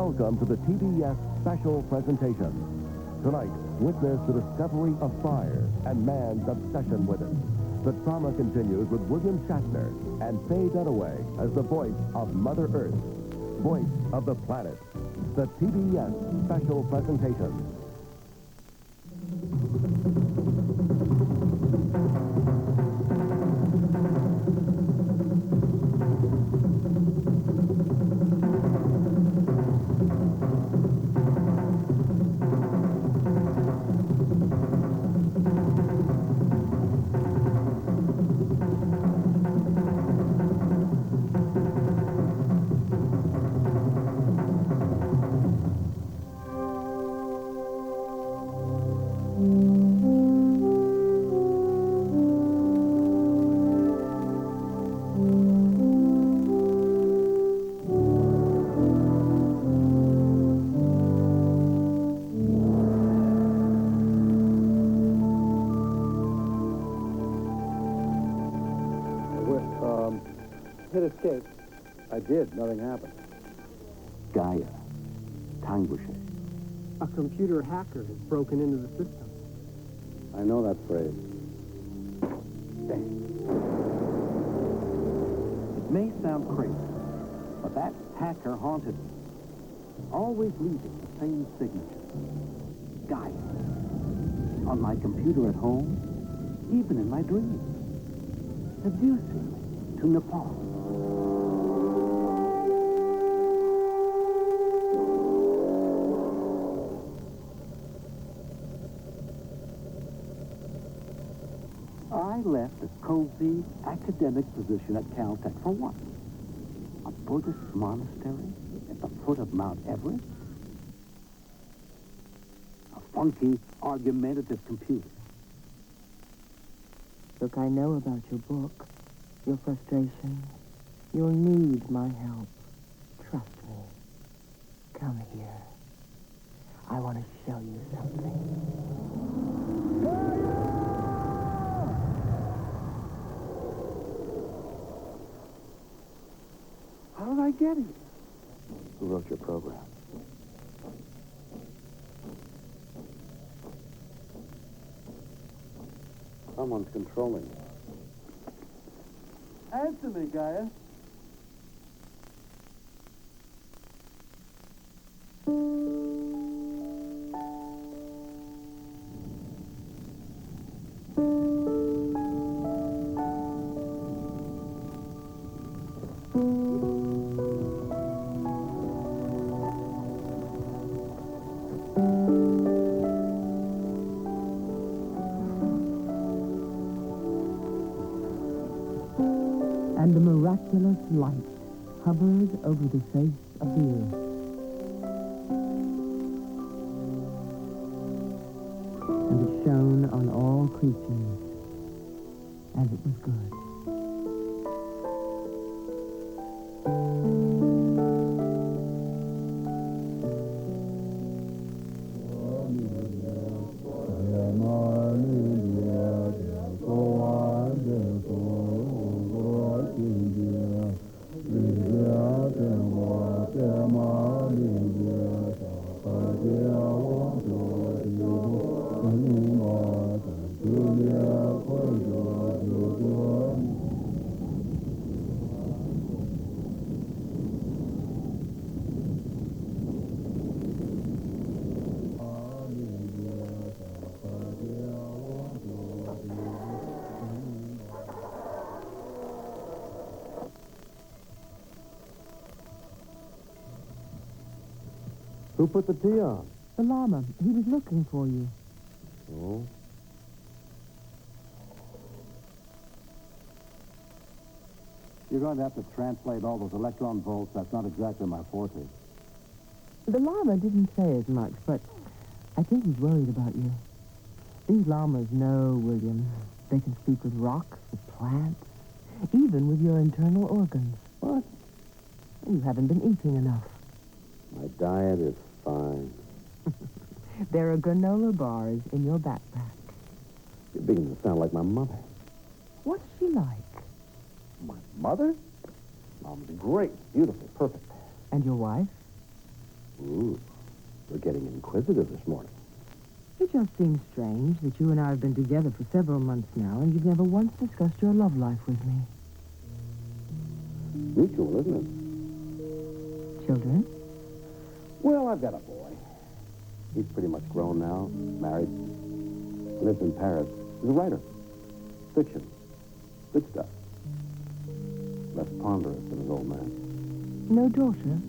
Welcome to the TBS special presentation. Tonight, witness the discovery of fire and man's obsession with it. The drama continues with William Shatner and Faye Dunaway as the voice of Mother Earth, voice of the planet. The TBS special presentation. Hit escape. I did. Nothing happened. Gaia. Tanguishe. A computer hacker has broken into the system. I know that phrase. It may sound crazy, but that hacker haunted me. Always leaving the same signature. Gaia. On my computer at home, even in my dreams. Seducing me to Nepal. I left a cozy academic position at Caltech for what? A Buddhist monastery at the foot of Mount Everest? A funky, argumentative computer. Look, I know about your book, your frustration. You'll need my help. Trust me. Come here. I want to show you something. How did I get here? Who wrote your program? Someone's controlling you. Answer me, Gaia. And the miraculous light hovered over the face of the earth. And it shone on all creatures, and it was good. Who put the tea on? The Lama, he was looking for you. Oh? You're going to have to translate all those electron volts. That's not exactly my forte. The Lama didn't say as much, but I think he's worried about you. These Lamas know, William. They can speak with rocks, with plants, even with your internal organs. What? You haven't been eating enough. My diet is fine. There are granola bars in your backpack. You're beginning to sound like my mother. What's she like? My mother? Mom's great, beautiful, perfect. And your wife? Ooh, we're getting inquisitive this morning. It just seems strange that you and I have been together for several months now, and you've never once discussed your love life with me. Mutual, isn't it? Children? Well, I've got a boy. He's pretty much grown now, married, lives in Paris. He's a writer. Fiction. Good stuff. Less ponderous than his old man. No daughter?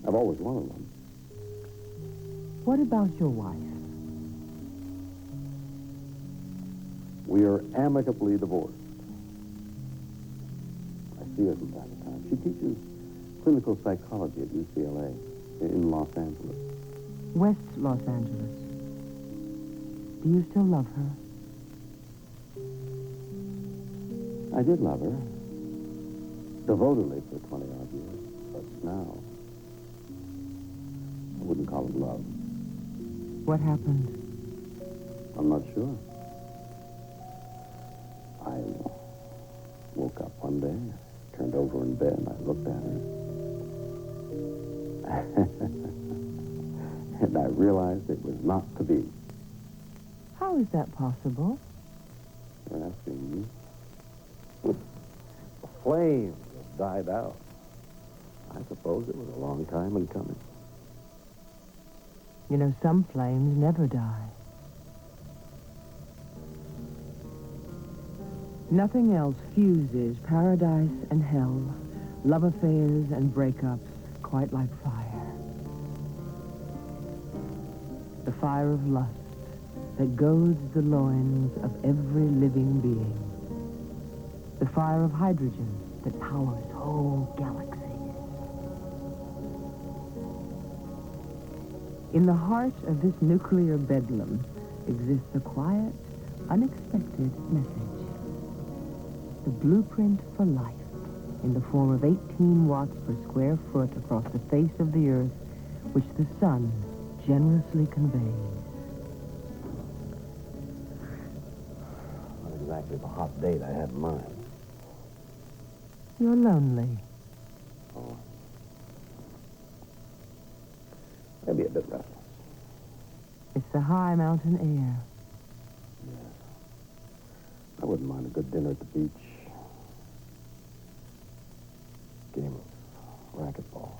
I've always wanted one. What about your wife? We are amicably divorced. I see her from time to time. She teaches clinical psychology at UCLA in Los Angeles. West Los Angeles. Do you still love her? I did love her. Devotedly for 20-odd years. But now, I wouldn't call it love. What happened? I'm not sure. I woke up one day, turned over in bed, and I looked at her. And I realized it was not to be. How is that possible? You're asking me? The flame has died out. I suppose it was a long time in coming. You know, some flames never die. Nothing else fuses paradise and hell, love affairs and breakups quite like fire. The fire of lust that goads the loins of every living being. The fire of hydrogen that powers whole galaxies. In the heart of this nuclear bedlam exists a quiet, unexpected message. The blueprint for life in the form of 18 watts per square foot across the face of the earth, which the sun generously conveys. Not exactly the hot date I had in mind. You're lonely. Oh. Maybe a bit restless. It's the high mountain air. Yes. I wouldn't mind a good dinner at the beach. Game of racquetball.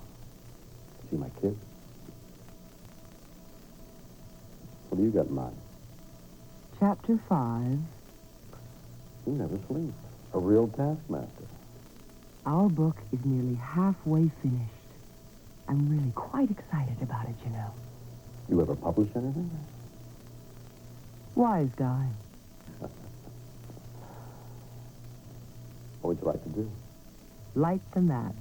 See my kids? What do you got in mind? Chapter 5. You never sleep. A real taskmaster. Our book is nearly halfway finished. I'm really quite excited about it, you know. You ever publish anything? Wise guy. What would you like to do? Light the match.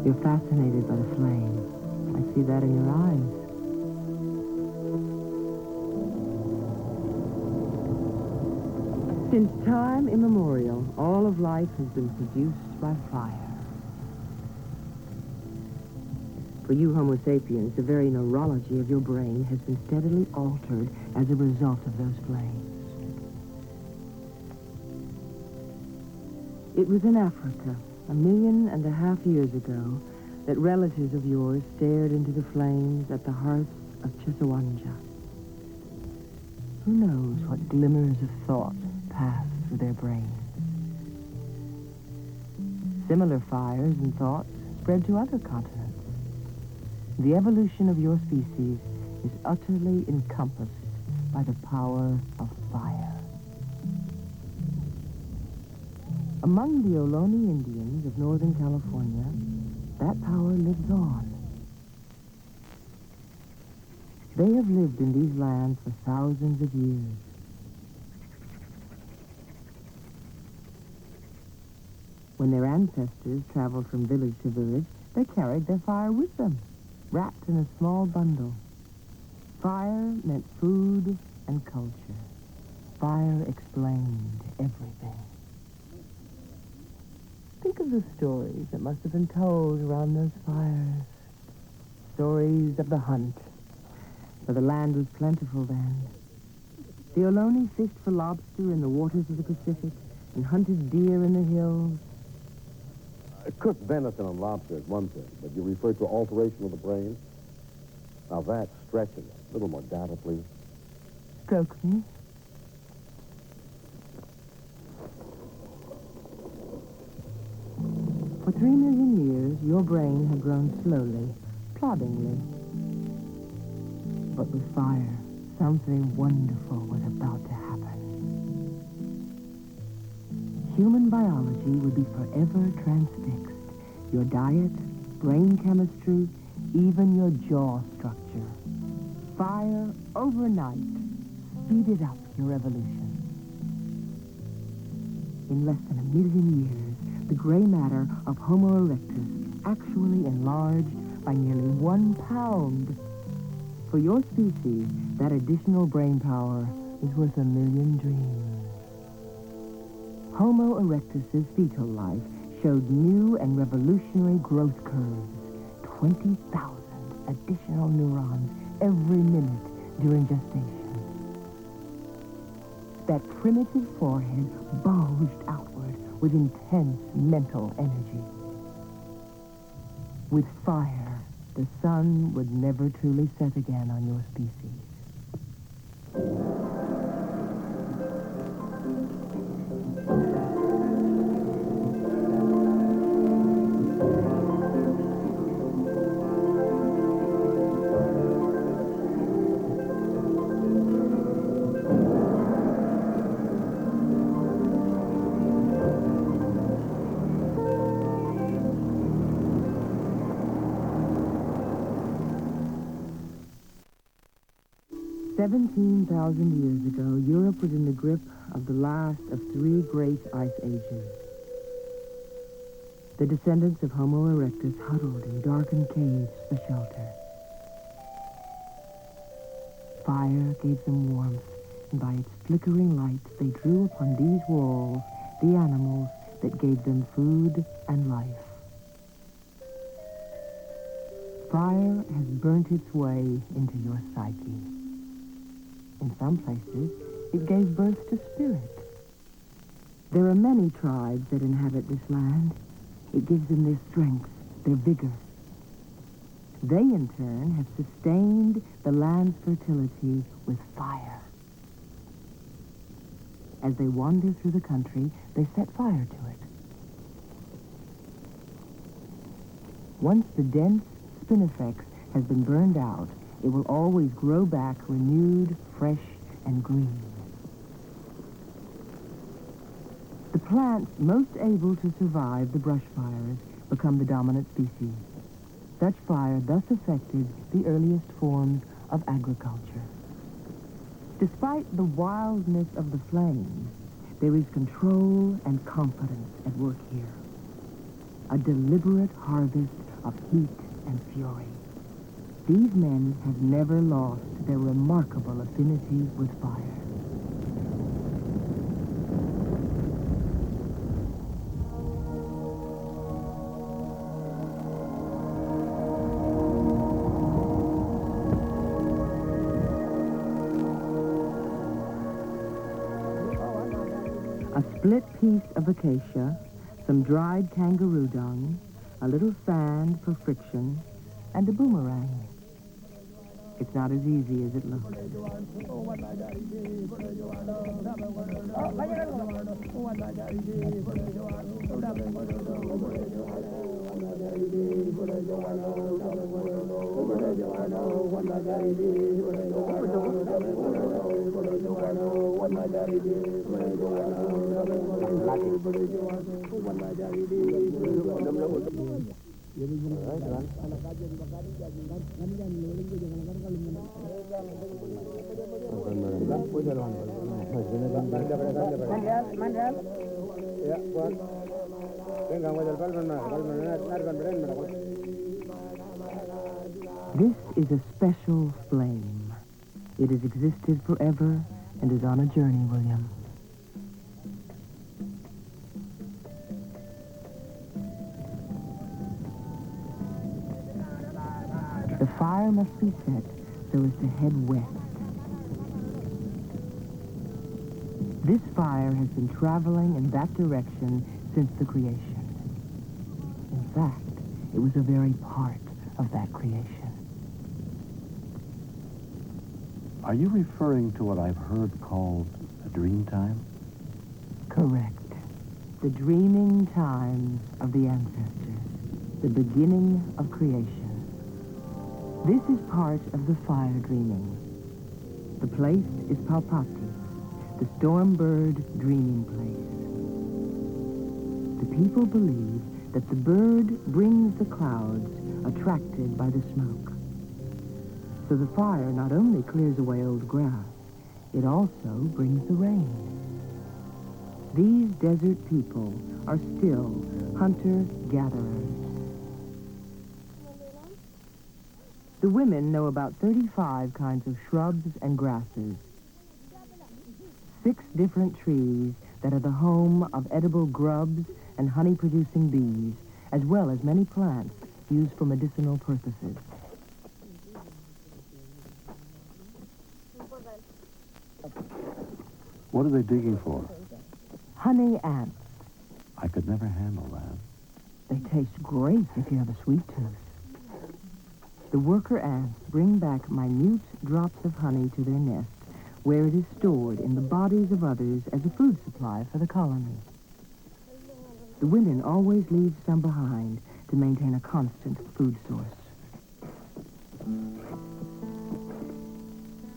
You're fascinated by the flame. I see that in your eyes. Since time immemorial, all of life has been produced by fire. For you Homo sapiens, the very neurology of your brain has been steadily altered as a result of those flames. It was in Africa, 1.5 million years ago, that relatives of yours stared into the flames at the hearth of Chisawanja. Who knows what glimmers of thought passed through their brains? Similar fires and thoughts spread to other continents. The evolution of your species is utterly encompassed by the power of fire. Among the Ohlone Indians of Northern California, that power lives on. They have lived in these lands for thousands of years. When their ancestors traveled from village to village, they carried their fire with them, wrapped in a small bundle. Fire meant food and culture. Fire explained everything. Think of the stories that must have been told around those fires. Stories of the hunt, for the land was plentiful then. The Ohlone fished for lobster in the waters of the Pacific and hunted deer in the hills. Cooked venison and lobster is one thing, but you refer to alteration of the brain? Now that's stretching it. A little more data, please. Stroke me. For 3 million years, your brain had grown slowly, ploddingly. But with fire, something wonderful was about to happen. Human biology would be forever transfixed. Your diet, brain chemistry, even your jaw structure. Fire, overnight, speeded up your evolution. In less than 1 million years, the gray matter of Homo erectus actually enlarged by nearly 1 pound. For your species, that additional brain power is worth 1 million dreams. Homo erectus's fetal life showed new and revolutionary growth curves. 20,000 additional neurons every minute during gestation. That primitive forehead bulged outward with intense mental energy. With fire, the sun would never truly set again on your species. $17,000 years ago, Europe was in the grip of the last of 3 great ice ages. The descendants of Homo erectus huddled in darkened caves for shelter. Fire gave them warmth, and by its flickering light, they drew upon these walls the animals that gave them food and life. Fire has burnt its way into your psyche. In some places, it gave birth to spirit. There are many tribes that inhabit this land. It gives them their strength, their vigor. They, in turn, have sustained the land's fertility with fire. As they wander through the country, they set fire to it. Once the dense spinifex has been burned out, it will always grow back renewed, fresh, and green. The plants most able to survive the brush fires become the dominant species. Such fire thus affected the earliest forms of agriculture. Despite the wildness of the flames, there is control and confidence at work here. A deliberate harvest of heat and fury. These men have never lost their remarkable affinity with fire. A split piece of acacia, some dried kangaroo dung, a little sand for friction, and a boomerang. It's not as easy as it looks. This is a special flame. It has existed forever and is on a journey, William. fire must be set so as to head west. This fire has been traveling in that direction since the creation. In fact, it was a very part of that creation. Are you referring to what I've heard called a dream time? Correct. The dreaming times of the ancestors. The beginning of creation. This is part of the fire dreaming. The place is Palpati, the storm bird dreaming place. The people believe that the bird brings the clouds attracted by the smoke. So the fire not only clears away old grass, it also brings the rain. These desert people are still hunter-gatherers. The women know about 35 kinds of shrubs and grasses. 6 different trees that are the home of edible grubs and honey-producing bees, as well as many plants used for medicinal purposes. What are they digging for? Honey ants. I could never handle that. They taste great if you have a sweet tooth. The worker ants bring back minute drops of honey to their nest, where it is stored in the bodies of others as a food supply for the colony. The women always leave some behind to maintain a constant food source.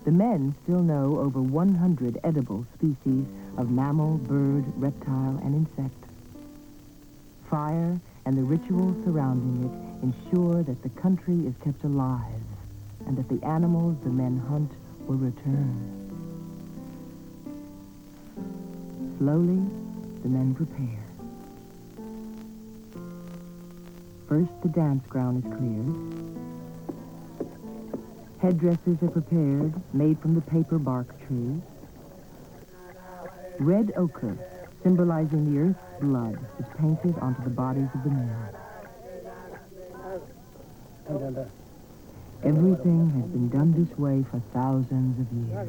The men still know over 100 edible species of mammal, bird, reptile, and insect. Fire and the rituals surrounding it ensure that the country is kept alive and that the animals the men hunt will return. Slowly, the men prepare. First, the dance ground is cleared. Headdresses are prepared, made from the paper bark tree. Red ochre, symbolizing the earth's blood, is painted onto the bodies of the men. Everything has been done this way for thousands of years.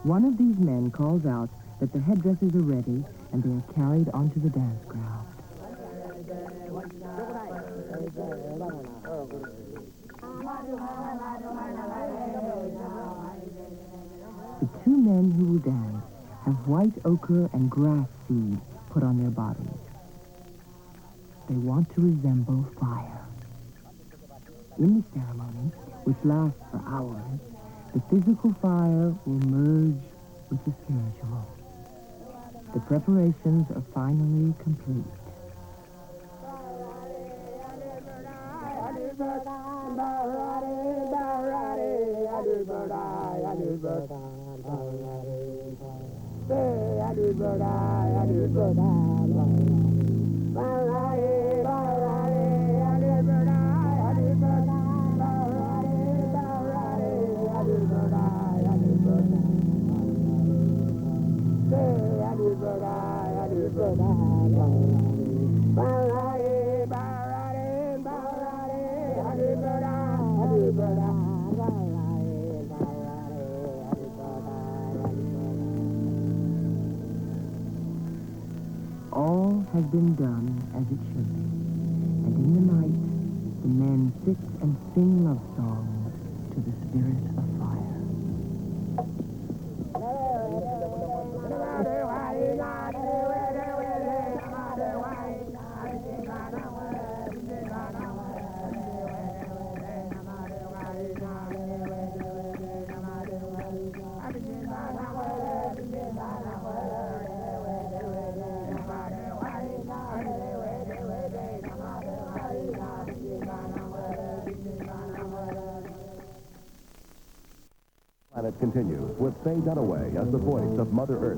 One of these men calls out that the headdresses are ready and they are carried onto the dance ground. The 2 men who will dance have white ochre and grass seed put on their bodies. They want to resemble fire. In the ceremony, which lasts for hours, the physical fire will merge with the spiritual. The preparations are finally complete. has been done as it should be. And in the night, the men sit and sing love songs to the spirit of fire. Planet continues with Faye Dunaway as the voice of Mother Earth.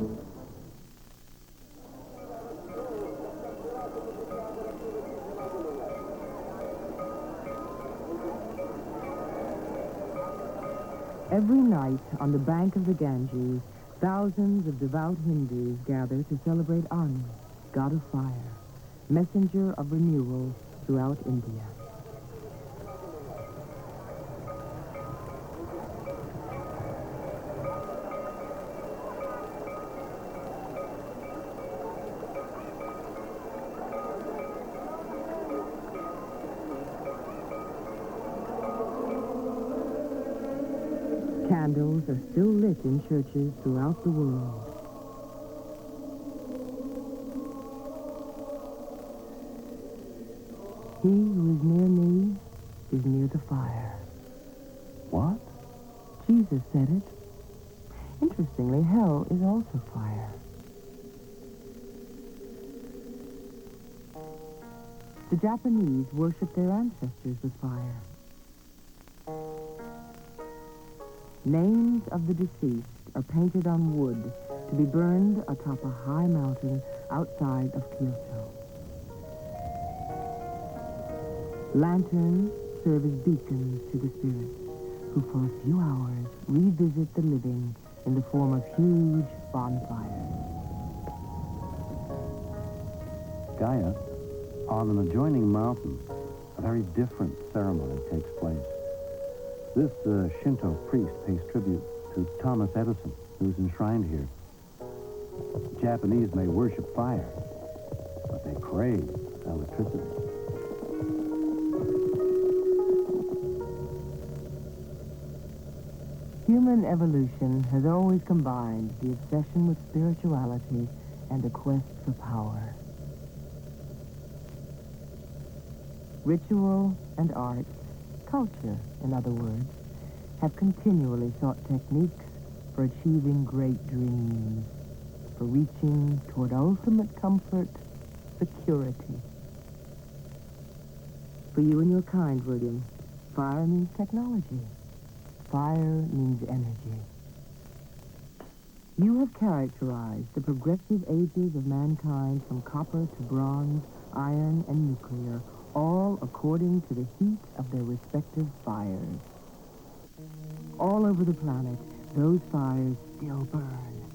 Every night on the bank of the Ganges, thousands of devout Hindus gather to celebrate Anu, god of fire, messenger of renewal throughout India. Candles are still lit in churches throughout the world. He who is near me is near the fire. What? Jesus said it. Interestingly, hell is also fire. The Japanese worship their ancestors with fire. Names of the deceased are painted on wood to be burned atop a high mountain outside of Kyoto. Lanterns serve as beacons to the spirits, who for a few hours revisit the living in the form of huge bonfires. Gaia, on an adjoining mountain, a very different ceremony takes place. This Shinto priest pays tribute to Thomas Edison, who's enshrined here. Japanese may worship fire, but they crave electricity. Human evolution has always combined the obsession with spirituality and a quest for power. Ritual and art, culture, in other words, have continually sought techniques for achieving great dreams, for reaching toward ultimate comfort, security. For you and your kind, William, fire means technology. Fire means energy. You have characterized the progressive ages of mankind from copper to bronze, iron, and nuclear, all according to the heat of their respective fires. All over the planet, those fires still burn.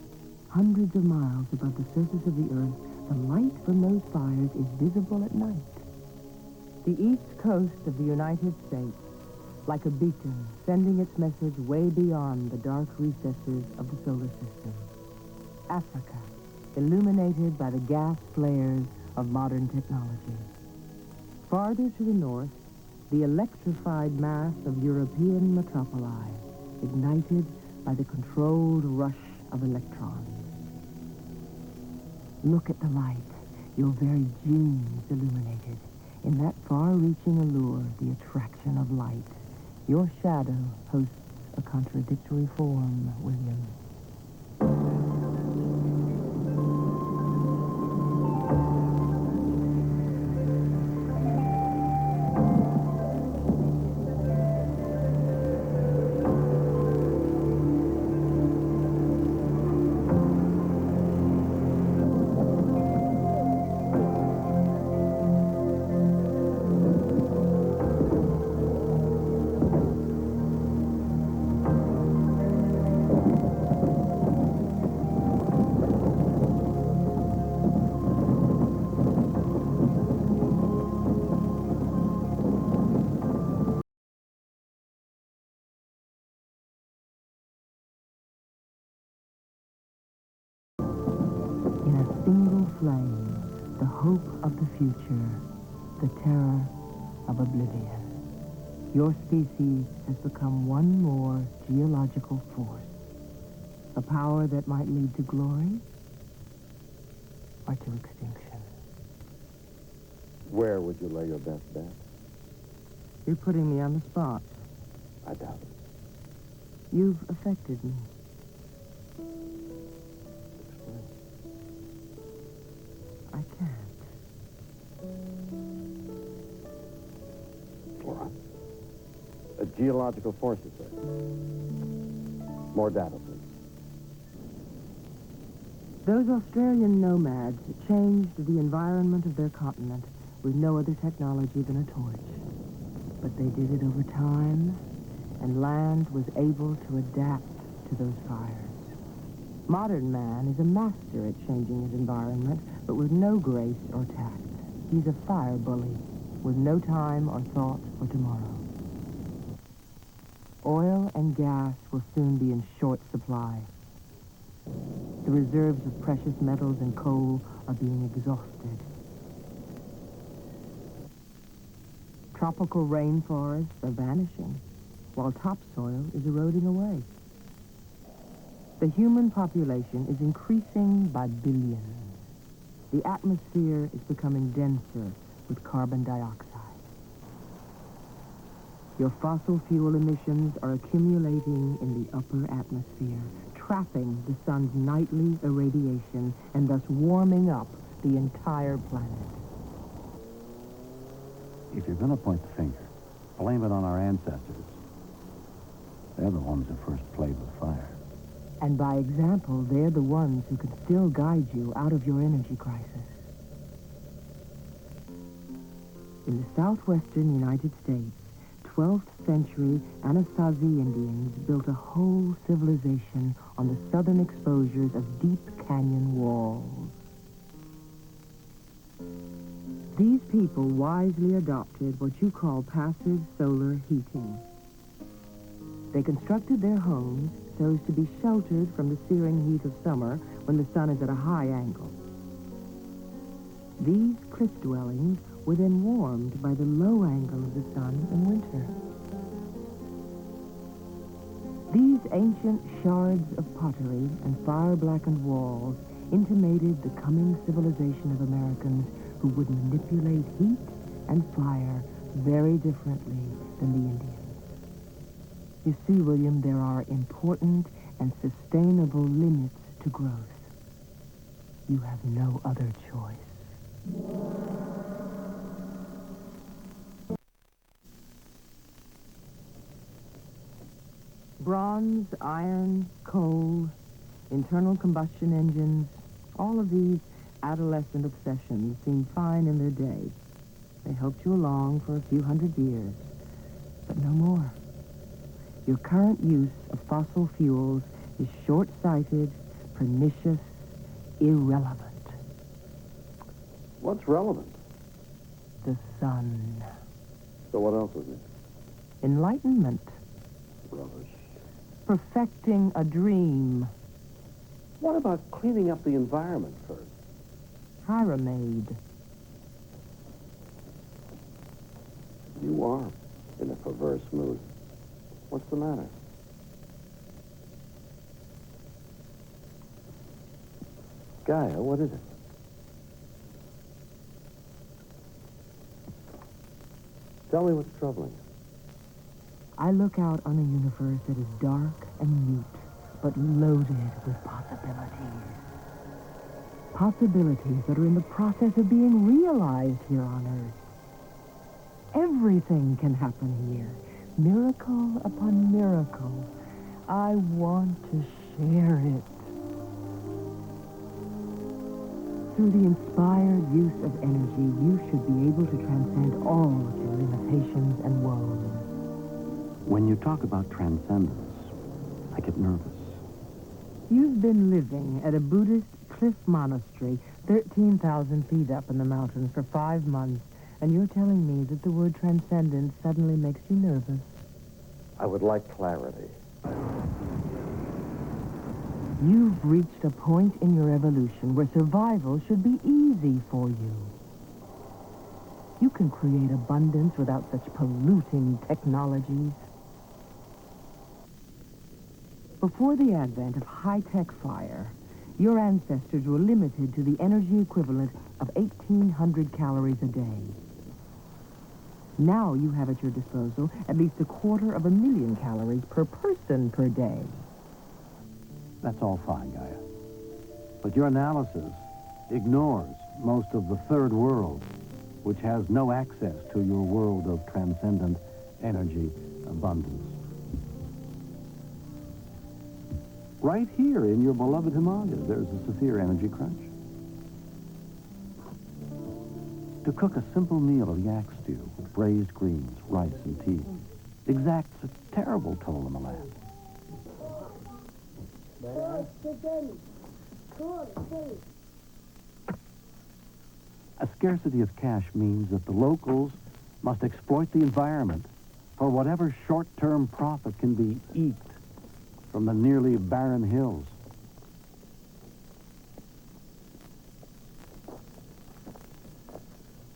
Hundreds of miles above the surface of the Earth, the light from those fires is visible at night. The east coast of the United States, like a beacon, sending its message way beyond the dark recesses of the solar system. Africa, illuminated by the gas flares of modern technology. Farther to the north, the electrified mass of European metropoli, ignited by the controlled rush of electrons. Look at the light, your very genes illuminated. In that far-reaching allure, the attraction of light, your shadow hosts a contradictory form, William. In a single flame, the hope of the future, the terror of oblivion. Your species has become one more geological force, a power that might lead to glory or to extinction. Where would you lay your best bet? You're putting me on the spot. I doubt it. You've affected me. Explain. I can't. Laura. A geological force, you say? More data, please. Those Australian nomads changed the environment of their continent with no other technology than a torch. But they did it over time, and land was able to adapt to those fires. Modern man is a master at changing his environment, but with no grace or tact. He's a fire bully, with no time or thought for tomorrow. Oil and gas will soon be in short supply. The reserves of precious metals and coal are being exhausted. Tropical rainforests are vanishing, while topsoil is eroding away. The human population is increasing by billions. The atmosphere is becoming denser with carbon dioxide. Your fossil fuel emissions are accumulating in the upper atmosphere, trapping the sun's nightly irradiation and thus warming up the entire planet. If you're going to point the finger, blame it on our ancestors. They're the ones who first played with fire. And by example, they're the ones who can still guide you out of your energy crisis. In the southwestern United States, 12th century Anasazi Indians built a whole civilization on the southern exposures of deep canyon walls. These people wisely adopted what you call passive solar heating. They constructed their homes so as to be sheltered from the searing heat of summer when the sun is at a high angle. These cliff dwellings were then warmed by the low angle of the sun in winter. These ancient shards of pottery and fire-blackened walls intimated the coming civilization of Americans who would manipulate heat and fire very differently than the Indians. You see, William, there are important and sustainable limits to growth. You have no other choice. Bronze, iron, coal, internal combustion engines, all of these adolescent obsessions seem fine in their day. They helped you along for a few hundred years, but no more. Your current use of fossil fuels is short-sighted, pernicious, irrelevant. What's relevant? The sun. So what else is it? Enlightenment. Rubbish. Perfecting a dream. What about cleaning up the environment first? Pyramid. You are in a perverse mood. What's the matter? Gaia, what is it? Tell me what's troubling you. I look out on a universe that is dark and mute, but loaded with possibilities. Possibilities that are in the process of being realized here on Earth. Everything can happen here. Miracle upon miracle. I want to share it. Through the inspired use of energy, you should be able to transcend all of your limitations and woes. When you talk about transcendence, I get nervous. You've been living at a Buddhist cliff monastery 13,000 feet up in the mountains for 5 months, and you're telling me that the word transcendence suddenly makes you nervous. I would like clarity. You've reached a point in your evolution where survival should be easy for you. You can create abundance without such polluting technologies. Before the advent of high-tech fire, your ancestors were limited to the energy equivalent of 1,800 calories a day. Now you have at your disposal at least 250,000 calories per person per day. That's all fine, Gaia. But your analysis ignores most of the third world, which has no access to your world of transcendent energy abundance. Right here in your beloved Himalayas, there's a severe energy crunch. To cook a simple meal of yak stew with braised greens, rice, and tea exacts a terrible toll on the land. A scarcity of cash means that the locals must exploit the environment for whatever short-term profit can be eked from the nearly barren hills.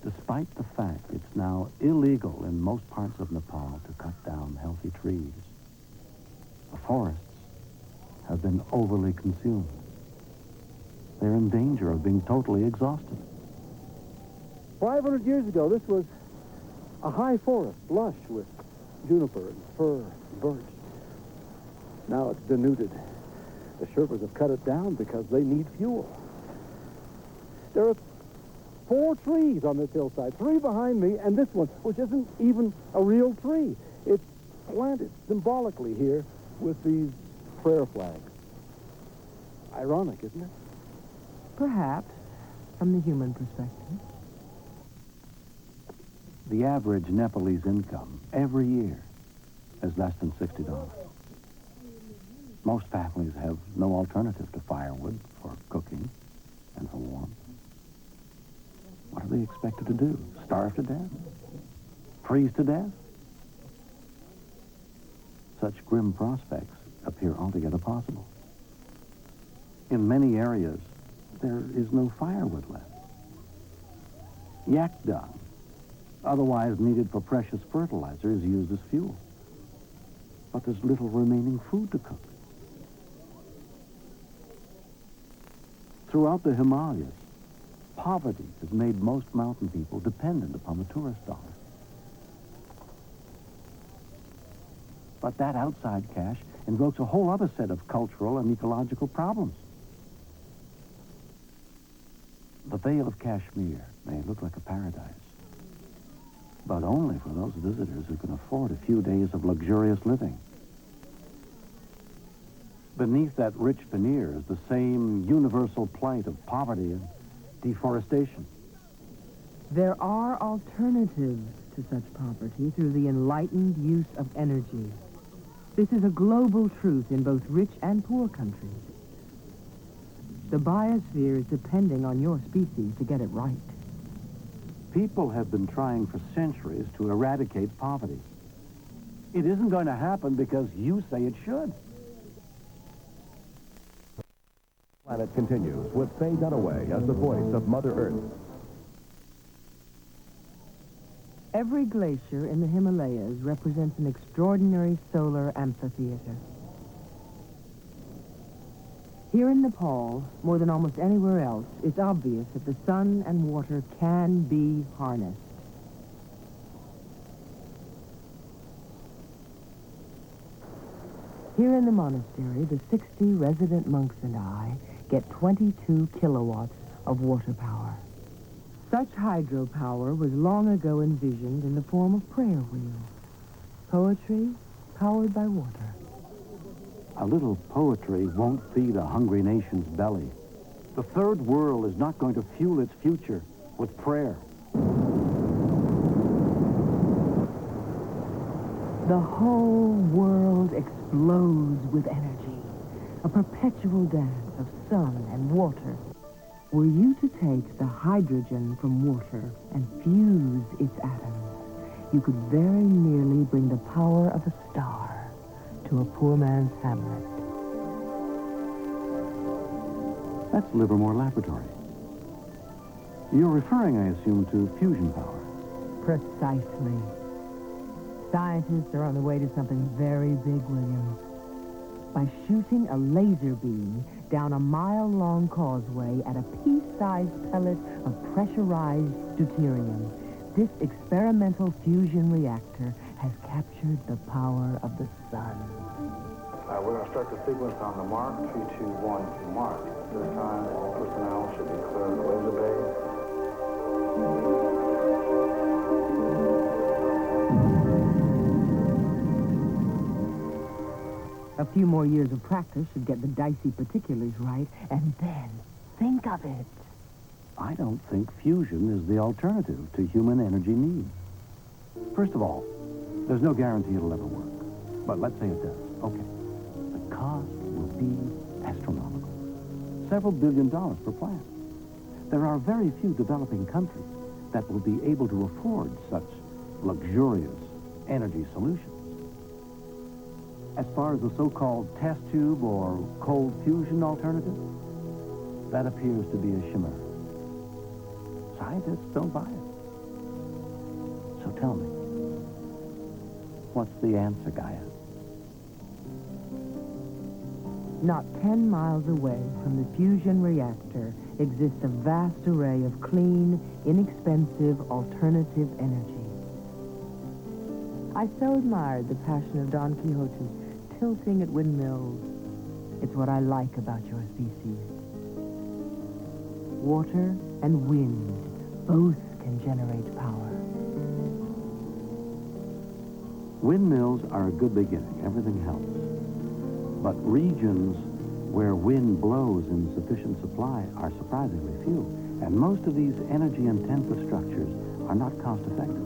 Despite the fact it's now illegal in most parts of Nepal to cut down healthy trees, the forests have been overly consumed. They're in danger of being totally exhausted. 500 years ago, this was a high forest, lush with juniper and fir and birch. Now it's denuded. The Sherpas have cut it down because they need fuel. There are 4 trees on this hillside, 3 behind me, and this one, which isn't even a real tree. It's planted symbolically here with these prayer flags. Ironic, isn't it? Perhaps, from the human perspective. The average Nepalese income every year is less than $60. Most families have no alternative to firewood for cooking and for warmth. What are they expected to do? Starve to death? Freeze to death? Such grim prospects appear altogether possible. In many areas, there is no firewood left. Yak dung, otherwise needed for precious fertilizer, is used as fuel. But there's little remaining food to cook. Throughout the Himalayas, poverty has made most mountain people dependent upon the tourist dollar. But that outside cash invokes a whole other set of cultural and ecological problems. The Vale of Kashmir may look like a paradise, but only for those visitors who can afford a few days of luxurious living. Beneath that rich veneer is the same universal plight of poverty and deforestation. There are alternatives to such poverty through the enlightened use of energy. This is a global truth in both rich and poor countries. The biosphere is depending on your species to get it right. People have been trying for centuries to eradicate poverty. It isn't going to happen because you say it should. Planet continues with Faye Dunaway as the voice of Mother Earth. Every glacier in the Himalayas represents an extraordinary solar amphitheater. Here in Nepal, more than almost anywhere else, it's obvious that the sun and water can be harnessed. Here in the monastery, the 60 resident monks and I get 22 kilowatts of water power. Such hydropower was long ago envisioned in the form of prayer wheels. Poetry powered by water. A little poetry won't feed a hungry nation's belly. The third world is not going to fuel its future with prayer. The whole world explodes with energy, a perpetual dance of sun and water. Were you to take the hydrogen from water and fuse its atoms, you could very nearly bring the power of a star to a poor man's hamlet. That's Livermore Laboratory. You're referring, I assume, to fusion power. Precisely. Scientists are on the way to something very big, William. By shooting a laser beam down a mile-long causeway at a pea-sized pellet of pressurized deuterium, this experimental fusion reactor has captured the power of the sun. We're going to start the sequence on the mark, 3, 2, 1, mark. This time, all personnel should be clear of the laser bay. A few more years of practice should get the dicey particulars right, and then, think of it. I don't think fusion is the alternative to human energy needs. First of all, there's no guarantee it'll ever work. But let's say it does. Okay. The cost will be astronomical. Several $1 billion per plant. There are very few developing countries that will be able to afford such luxurious energy solutions. As far as the so-called test tube or cold fusion alternative, that appears to be a chimera. Scientists don't buy it. So tell me, what's the answer, Gaia? Not 10 miles away from the fusion reactor exists a vast array of clean, inexpensive, alternative energy. I so admired the passion of Don Quixote tilting at windmills. It's what I like about your species. Water and wind both can generate power. Windmills are a good beginning. Everything helps. But regions where wind blows in sufficient supply are surprisingly few. And most of these energy-intensive structures are not cost-effective.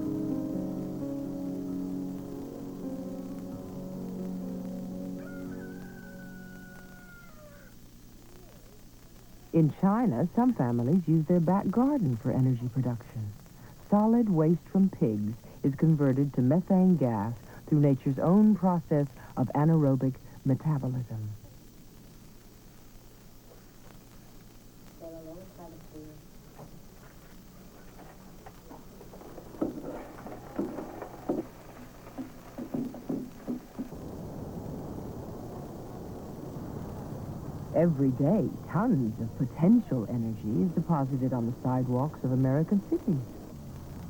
In China, some families use their back garden for energy production. Solid waste from pigs is converted to methane gas through nature's own process of anaerobic metabolism. Every day, tons of potential energy is deposited on the sidewalks of American cities.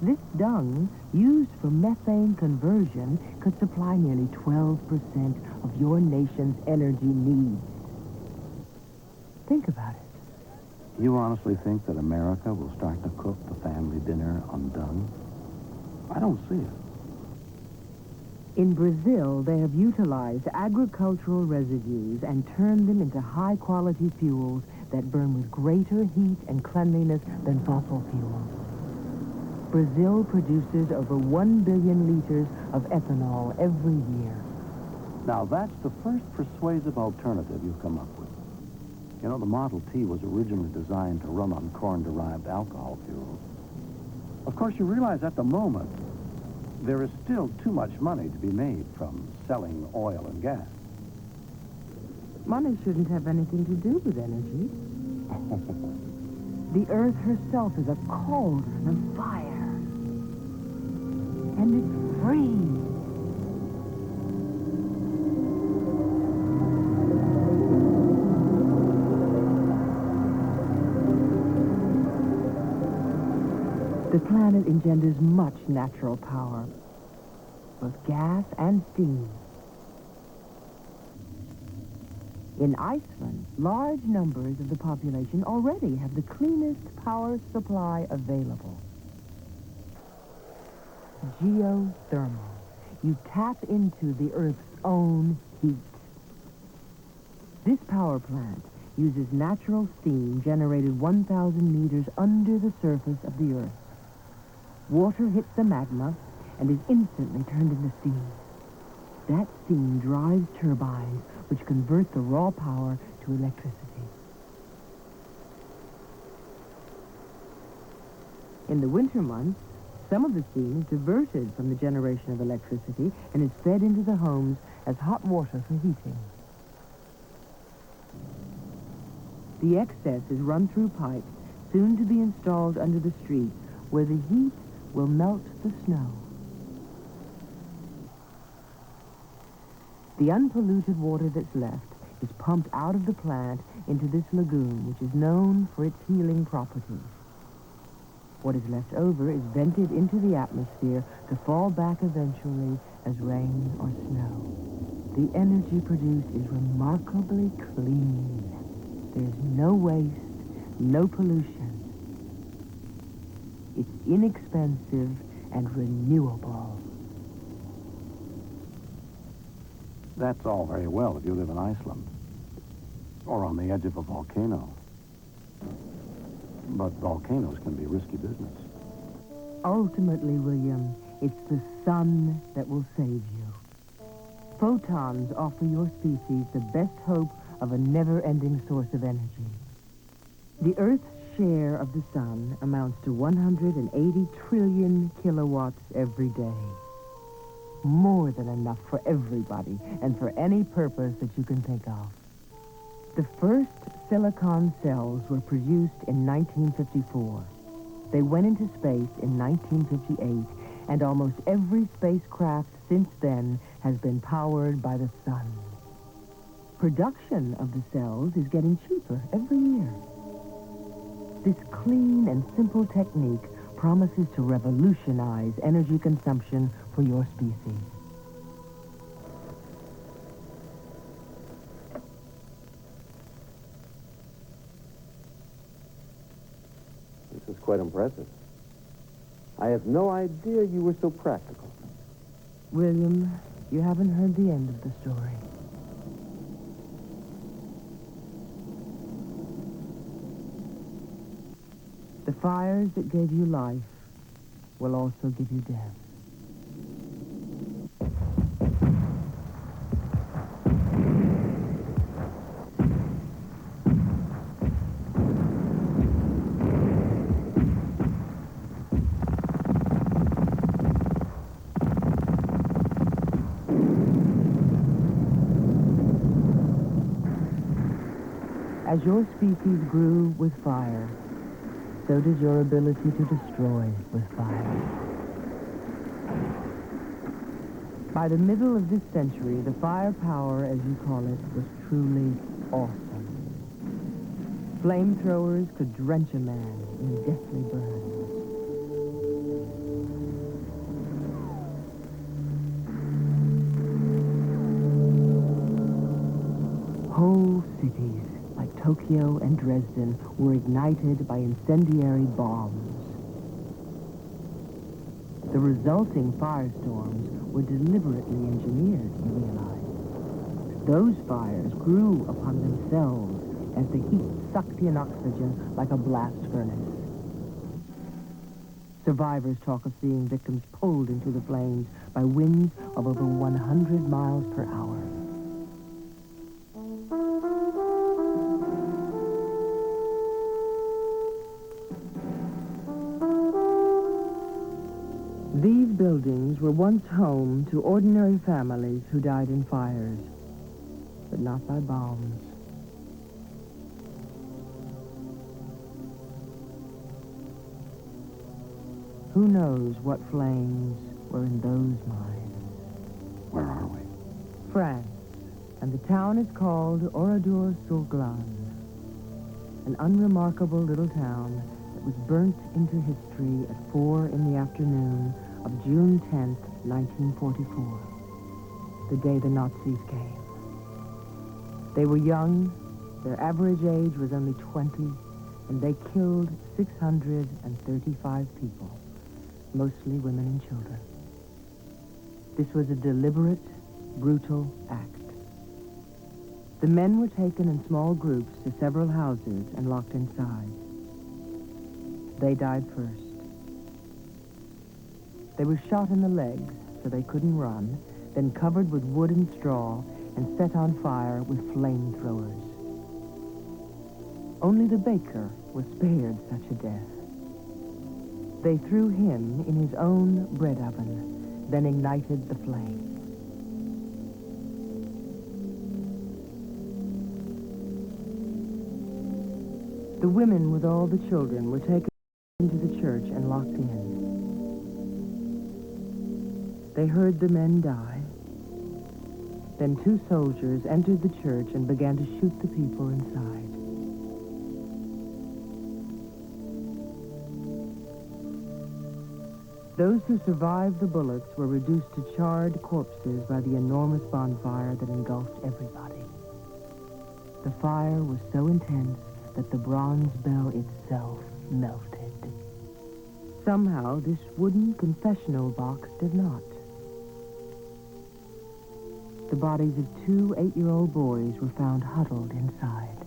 This dung, used for methane conversion, could supply nearly 12% of your nation's energy needs. Think about it. You honestly think that America will start to cook the family dinner on dung? I don't see it. In Brazil, they have utilized agricultural residues and turned them into high-quality fuels that burn with greater heat and cleanliness than fossil fuels. Brazil produces over 1 billion liters of ethanol every year. Now, that's the first persuasive alternative you've come up with. You know, the Model T was originally designed to run on corn-derived alcohol fuels. Of course, you realize at the moment, there is still too much money to be made from selling oil and gas. Money shouldn't have anything to do with energy. The Earth herself is a cauldron of fire. And it's free. The planet engenders much natural power, both gas and steam. In Iceland, large numbers of the population already have the cleanest power supply available. Geothermal. You tap into the Earth's own heat. This power plant uses natural steam generated 1,000 meters under the surface of the Earth. Water hits the magma and is instantly turned into steam. That steam drives turbines which convert the raw power to electricity. In the winter months, some of the steam is diverted from the generation of electricity and is fed into the homes as hot water for heating. The excess is run through pipes, soon to be installed under the street, where the heat will melt the snow. The unpolluted water that's left is pumped out of the plant into this lagoon, which is known for its healing properties. What is left over is vented into the atmosphere to fall back eventually as rain or snow. The energy produced is remarkably clean. There's no waste, no pollution. It's inexpensive and renewable. That's all very well if you live in Iceland or on the edge of a volcano. But volcanoes can be risky business. Ultimately, William, it's the sun that will save you. Photons offer your species the best hope of a never-ending source of energy. The Earth's share of the sun amounts to 180 trillion kilowatts every day. More than enough for everybody and for any purpose that you can think of. The first silicon cells were produced in 1954. They went into space in 1958, and almost every spacecraft since then has been powered by the sun. Production of the cells is getting cheaper every year. This clean and simple technique promises to revolutionize energy consumption for your species. This is quite impressive. I had no idea you were so practical. William, you haven't heard the end of the story. The fires that gave you life will also give you death. As your species grew with fire, so did your ability to destroy with fire. By the middle of this century, the firepower, as you call it, was truly awesome. Flamethrowers could drench a man in deathly burns. Whole cities, like Tokyo and Dresden, were ignited by incendiary bombs. The resulting firestorms were deliberately engineered, you realize. Those fires grew upon themselves as the heat sucked in oxygen like a blast furnace. Survivors talk of seeing victims pulled into the flames by winds of over 100 miles per hour. These buildings were once home to ordinary families who died in fires, but not by bombs. Who knows what flames were in those mines? Where are we? France, and the town is called Oradour-sur-Glane, an unremarkable little town that was burnt into history at 4 in the afternoon of June 10th, 1944, the day the Nazis came. They were young, their average age was only 20, and they killed 635 people, mostly women and children. This was a deliberate, brutal act. The men were taken in small groups to several houses and locked inside. They died first. They were shot in the legs so they couldn't run, then covered with wood and straw and set on fire with flamethrowers. Only the baker was spared such a death. They threw him in his own bread oven, then ignited the flame. The women with all the children were taken into the church and locked in. They heard the men die. Then 2 soldiers entered the church and began to shoot the people inside. Those who survived the bullets were reduced to charred corpses by the enormous bonfire that engulfed everybody. The fire was so intense that the bronze bell itself melted. Somehow, this wooden confessional box did not. The bodies of 2 8-year-old boys were found huddled inside.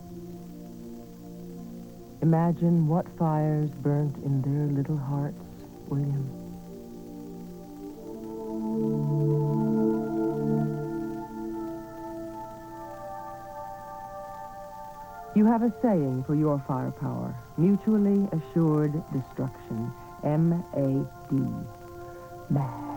Imagine what fires burnt in their little hearts, William. You have a saying for your firepower: mutually assured destruction. M-A-D. Mad.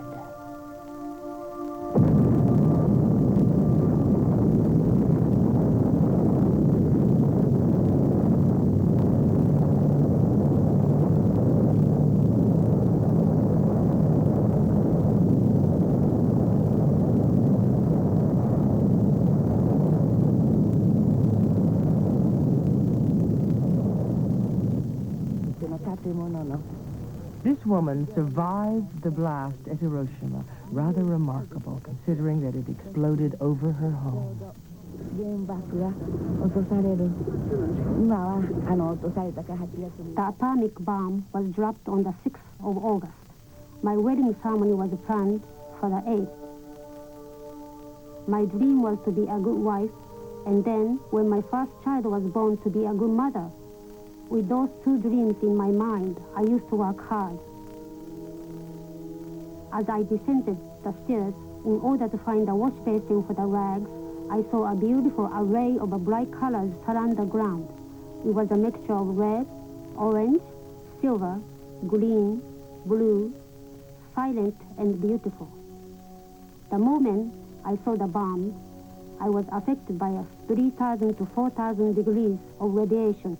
This woman survived the blast at Hiroshima. Rather remarkable, considering that it exploded over her home. The atomic bomb was dropped on the 6th of August. My wedding ceremony was planned for the 8th. My dream was to be a good wife, and then, when my first child was born, to be a good mother. With those 2 dreams in my mind, I used to work hard. As I descended the stairs, in order to find a wash basin for the rags, I saw a beautiful array of bright colors surround the ground. It was a mixture of red, orange, silver, green, blue, silent and beautiful. The moment I saw the bombs, I was affected by 3,000 to 4,000 degrees of radiation.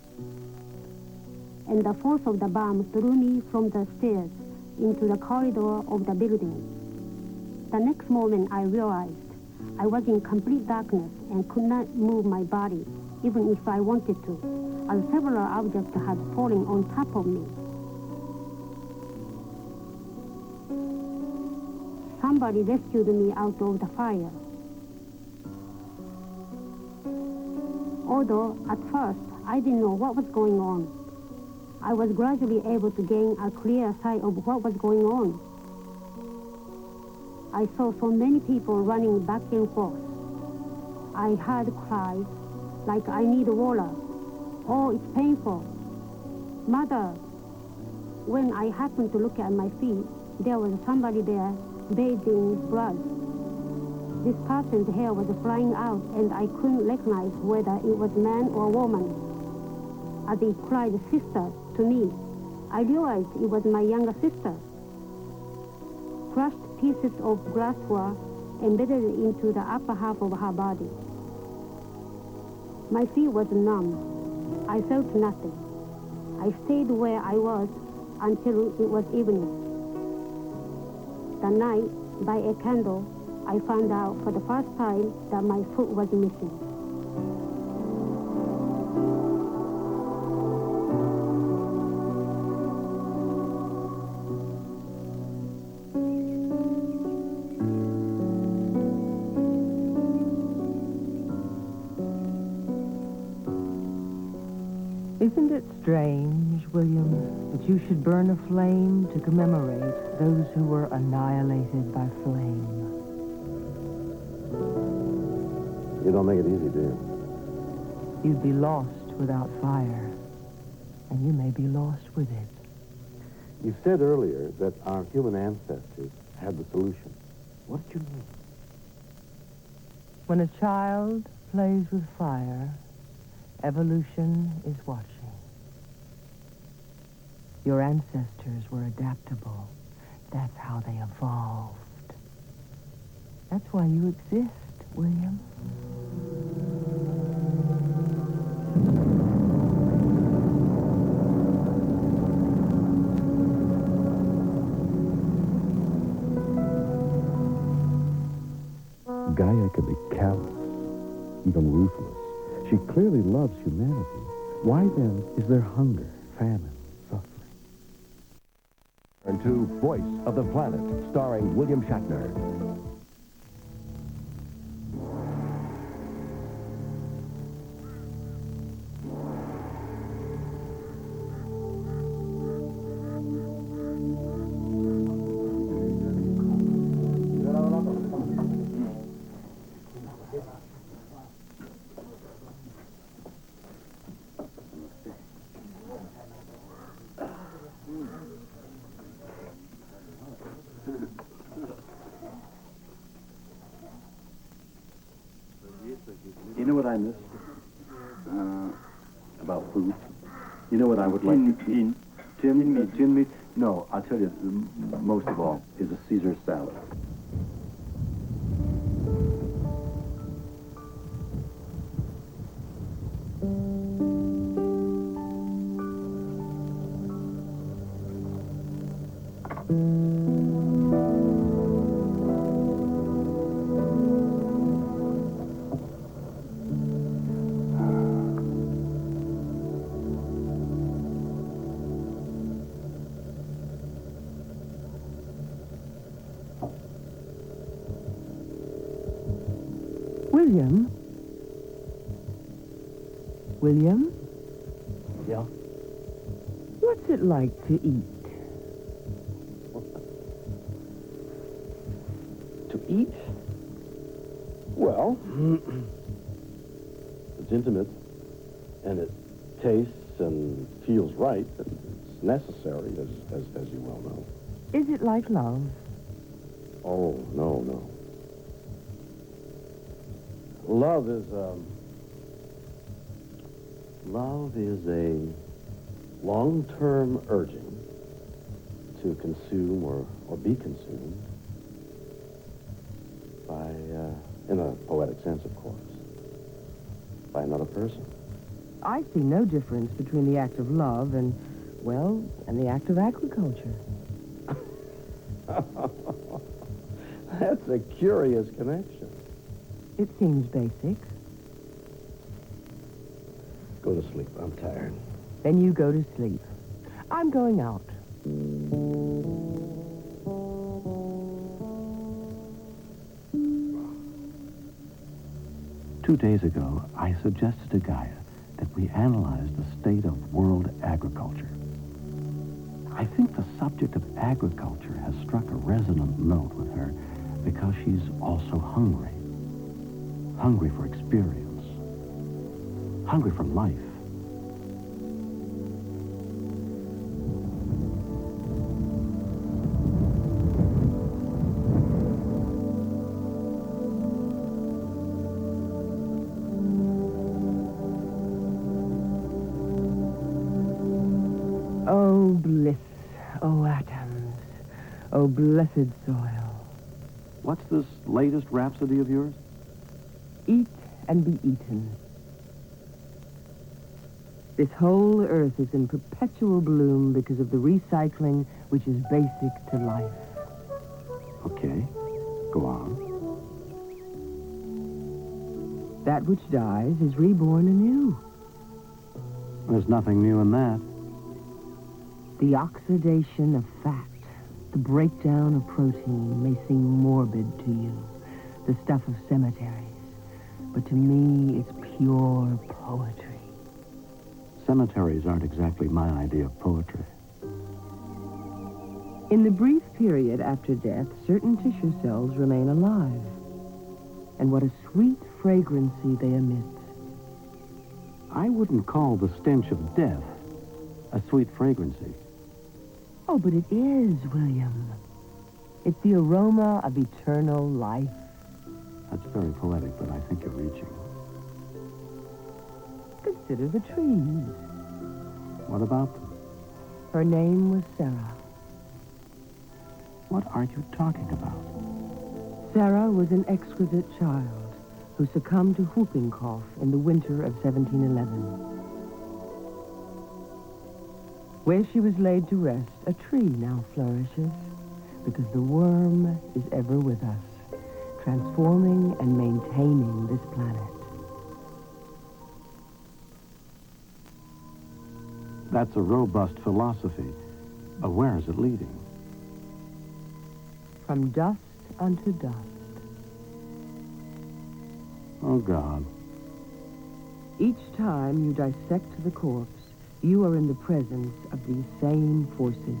And the force of the bomb threw me from the stairs into the corridor of the building. The next moment I realized I was in complete darkness and could not move my body, even if I wanted to, as several objects had fallen on top of me. Somebody rescued me out of the fire. Although at first I didn't know what was going on, I was gradually able to gain a clear sight of what was going on. I saw so many people running back and forth. I heard cries like, "I need water." "Oh, it's painful." "Mother." When I happened to look at my feet, there was somebody there bathed in blood. This person's hair was flying out, and I couldn't recognize whether it was man or woman. As he cried, "Sister," to me, I realized it was my younger sister. Crushed pieces of glass were embedded into the upper half of her body. My feet was numb. I felt nothing. I stayed where I was until it was evening. The night, by a candle, I found out for the first time that my foot was missing. Isn't it strange, William, that you should burn a flame to commemorate those who were annihilated by flame? You don't make it easy, do you? You'd be lost without fire, and you may be lost with it. You said earlier that our human ancestors had the solution. What did you mean? When a child plays with fire, evolution is watching. Your ancestors were adaptable. That's how they evolved. That's why you exist, William. Gaia could be callous, even ruthless. She clearly loves humanity. Why then is there hunger, famine, suffering? And to Voice of the Planet, starring William Shatner. You know what I miss? About food. You know what I would like to eat? Tin meat? No, I'll tell you, most of all, is a Caesar salad. William? William? Yeah? What's it like to eat? To eat? Well, it's intimate, and it tastes and feels right, and it's necessary, as you well know. Is it like love? Oh, no. Love is a long-term urging to consume or be consumed by, in a poetic sense, of course, by another person. I see no difference between the act of love and the act of agriculture. That's a curious connection. It seems basic. Go to sleep. I'm tired. Then you go to sleep. I'm going out. 2 days ago, I suggested to Gaia that we analyze the state of world agriculture. I think the subject of agriculture has struck a resonant note with her because she's also hungry. Hungry for experience. Hungry for life. Oh, bliss. Oh, atoms. Oh, blessed soil. What's this latest rhapsody of yours? Eat and be eaten. This whole earth is in perpetual bloom because of the recycling which is basic to life. Okay, go on. That which dies is reborn anew. There's nothing new in that. The oxidation of fat, the breakdown of protein may seem morbid to you, the stuff of cemeteries. But to me, it's pure poetry. Cemeteries aren't exactly my idea of poetry. In the brief period after death, certain tissue cells remain alive. And what a sweet fragrancy they emit. I wouldn't call the stench of death a sweet fragrancy. Oh, but it is, William. It's the aroma of eternal life. That's very poetic, but I think you're reaching. Consider the trees. What about them? Her name was Sarah. What are you talking about? Sarah was an exquisite child who succumbed to whooping cough in the winter of 1711. Where she was laid to rest, a tree now flourishes, because the worm is ever with us, transforming and maintaining this planet. That's a robust philosophy. But where is it leading? From dust unto dust. Oh, God. Each time you dissect the corpse, you are in the presence of these same forces.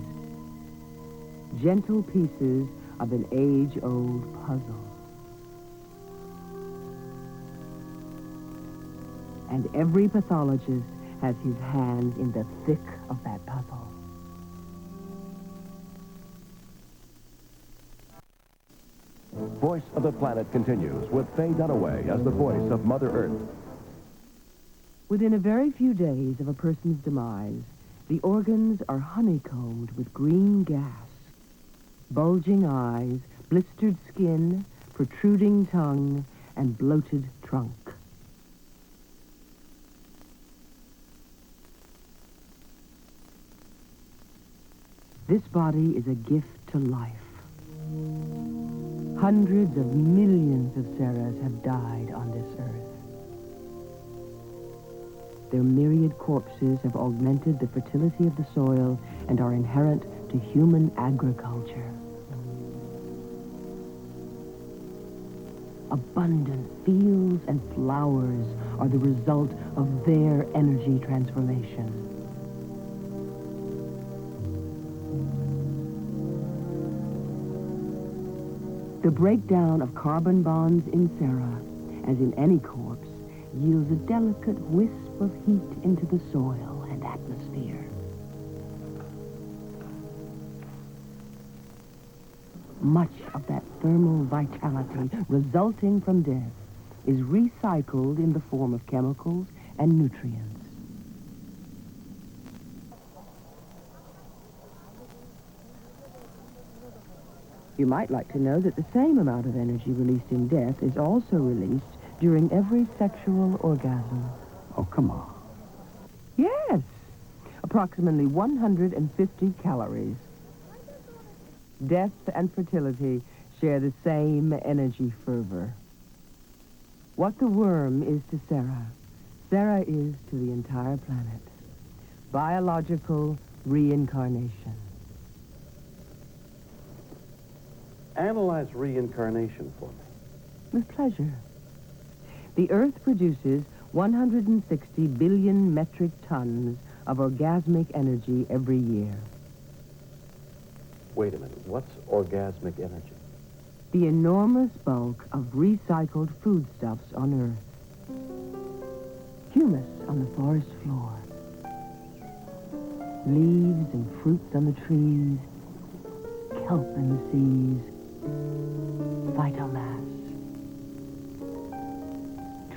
Gentle pieces of an age-old puzzle. And every pathologist has his hands in the thick of that puzzle. Voice of the Planet continues with Faye Dunaway as the voice of Mother Earth. Within a very few days of a person's demise, the organs are honeycombed with green gas. Bulging eyes, blistered skin, protruding tongue, and bloated trunk. This body is a gift to life. Hundreds of millions of Sarahs have died on this earth. Their myriad corpses have augmented the fertility of the soil and are inherent to human agriculture. Abundant fields and flowers are the result of their energy transformation. The breakdown of carbon bonds in Sarah, as in any corpse, yields a delicate wisp of heat into the soil and atmosphere. Much of that thermal vitality resulting from death is recycled in the form of chemicals and nutrients. You might like to know that the same amount of energy released in death is also released during every sexual orgasm. Oh, come on. Yes, approximately 150 calories. Death and fertility share the same energy fervor. What the worm is to Sarah, Sarah is to the entire planet. Biological reincarnation. Analyze reincarnation for me. With pleasure. The Earth produces 160 billion metric tons of orgasmic energy every year. Wait a minute. What's orgasmic energy? The enormous bulk of recycled foodstuffs on Earth. Humus on the forest floor. Leaves and fruits on the trees. Kelp in the seas. Phytomass.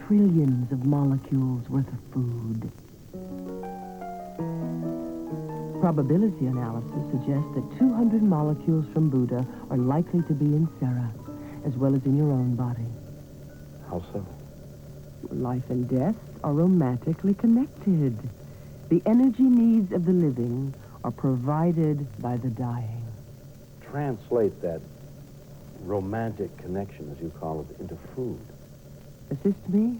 Trillions of molecules worth of food. Probability analysis suggests that 200 molecules from Buddha are likely to be in Sarah, as well as in your own body. How so? Life and death are romantically connected. The energy needs of the living are provided by the dying. Translate that romantic connection, as you call it, into food. Assist me?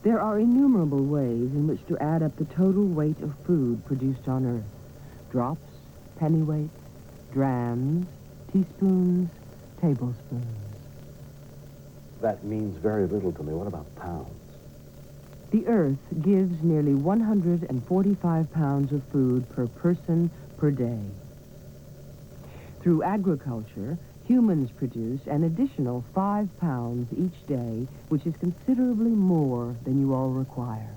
There are innumerable ways in which to add up the total weight of food produced on Earth. Drops, pennyweights, drams, teaspoons, tablespoons. That means very little to me. What about pounds? The Earth gives nearly 145 pounds of food per person per day. Through agriculture, humans produce an additional 5 pounds each day, which is considerably more than you all require.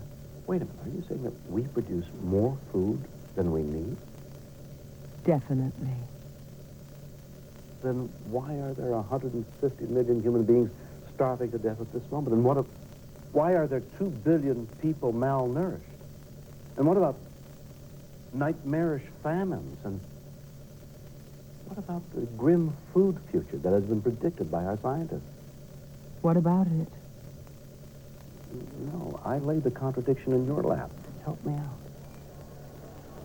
Wait a minute. Are you saying that we produce more food than we need? Definitely. Then why are there 150 million human beings starving to death at this moment? And why are there 2 billion people malnourished? And what about nightmarish famines? And what about the grim food future that has been predicted by our scientists? What about it? No, I laid the contradiction in your lap. Help me out.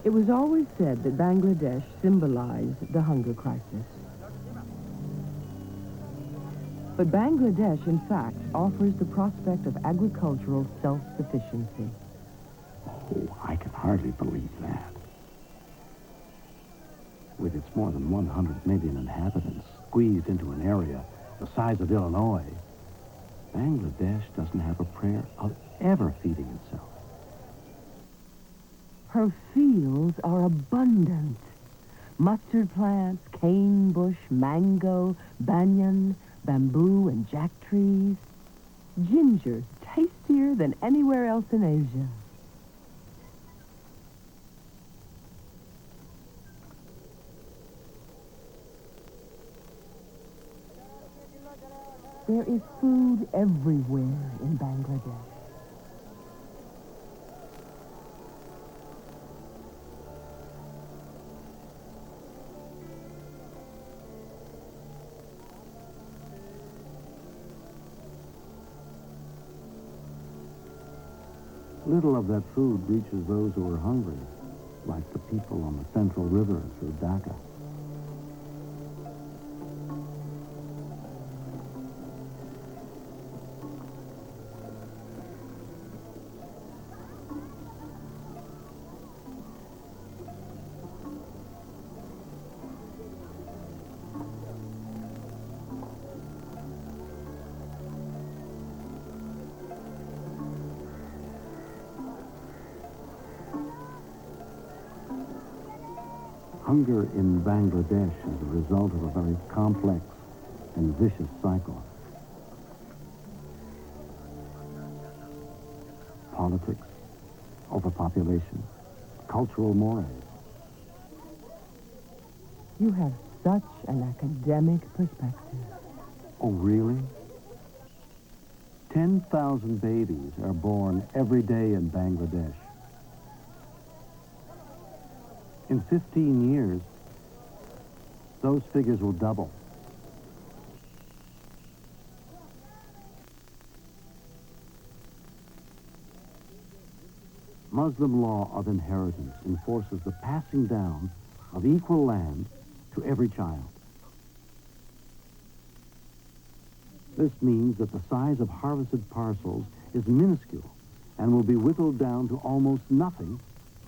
It was always said that Bangladesh symbolized the hunger crisis. But Bangladesh, in fact, offers the prospect of agricultural self-sufficiency. Oh, I can hardly believe that. With its more than 100 million inhabitants squeezed into an area the size of Illinois, Bangladesh doesn't have a prayer of ever feeding itself. Her fields are abundant. Mustard plants, cane bush, mango, banyan, bamboo, and jack trees. Ginger, tastier than anywhere else in Asia. There is food everywhere in Bangladesh. Little of that food reaches those who are hungry, like the people on the Central River through Dhaka. Hunger in Bangladesh is a result of a very complex and vicious cycle. Politics, overpopulation, cultural mores. You have such an academic perspective. Oh, really? 10,000 babies are born every day in Bangladesh. In 15 years, those figures will double. Muslim law of inheritance enforces the passing down of equal land to every child. This means that the size of harvested parcels is minuscule and will be whittled down to almost nothing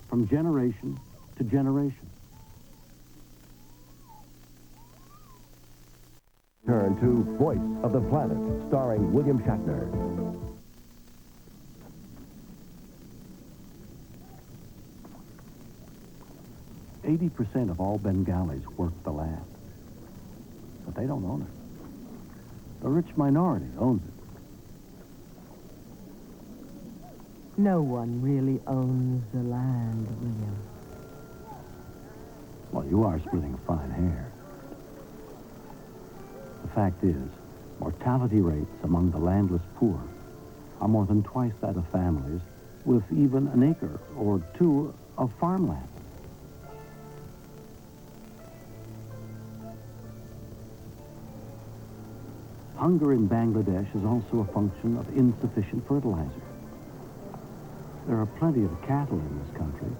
from generation to generation. Turn to Voice of the Planet, starring William Shatner. Eighty 80% of all Bengalis work the land, but they don't own it. A rich minority owns it. No one really owns the land, William. Well, you are splitting fine hair. The fact is, mortality rates among the landless poor are more than twice that of families with even an acre or two of farmland. Hunger in Bangladesh is also a function of insufficient fertilizer. There are plenty of cattle in this country,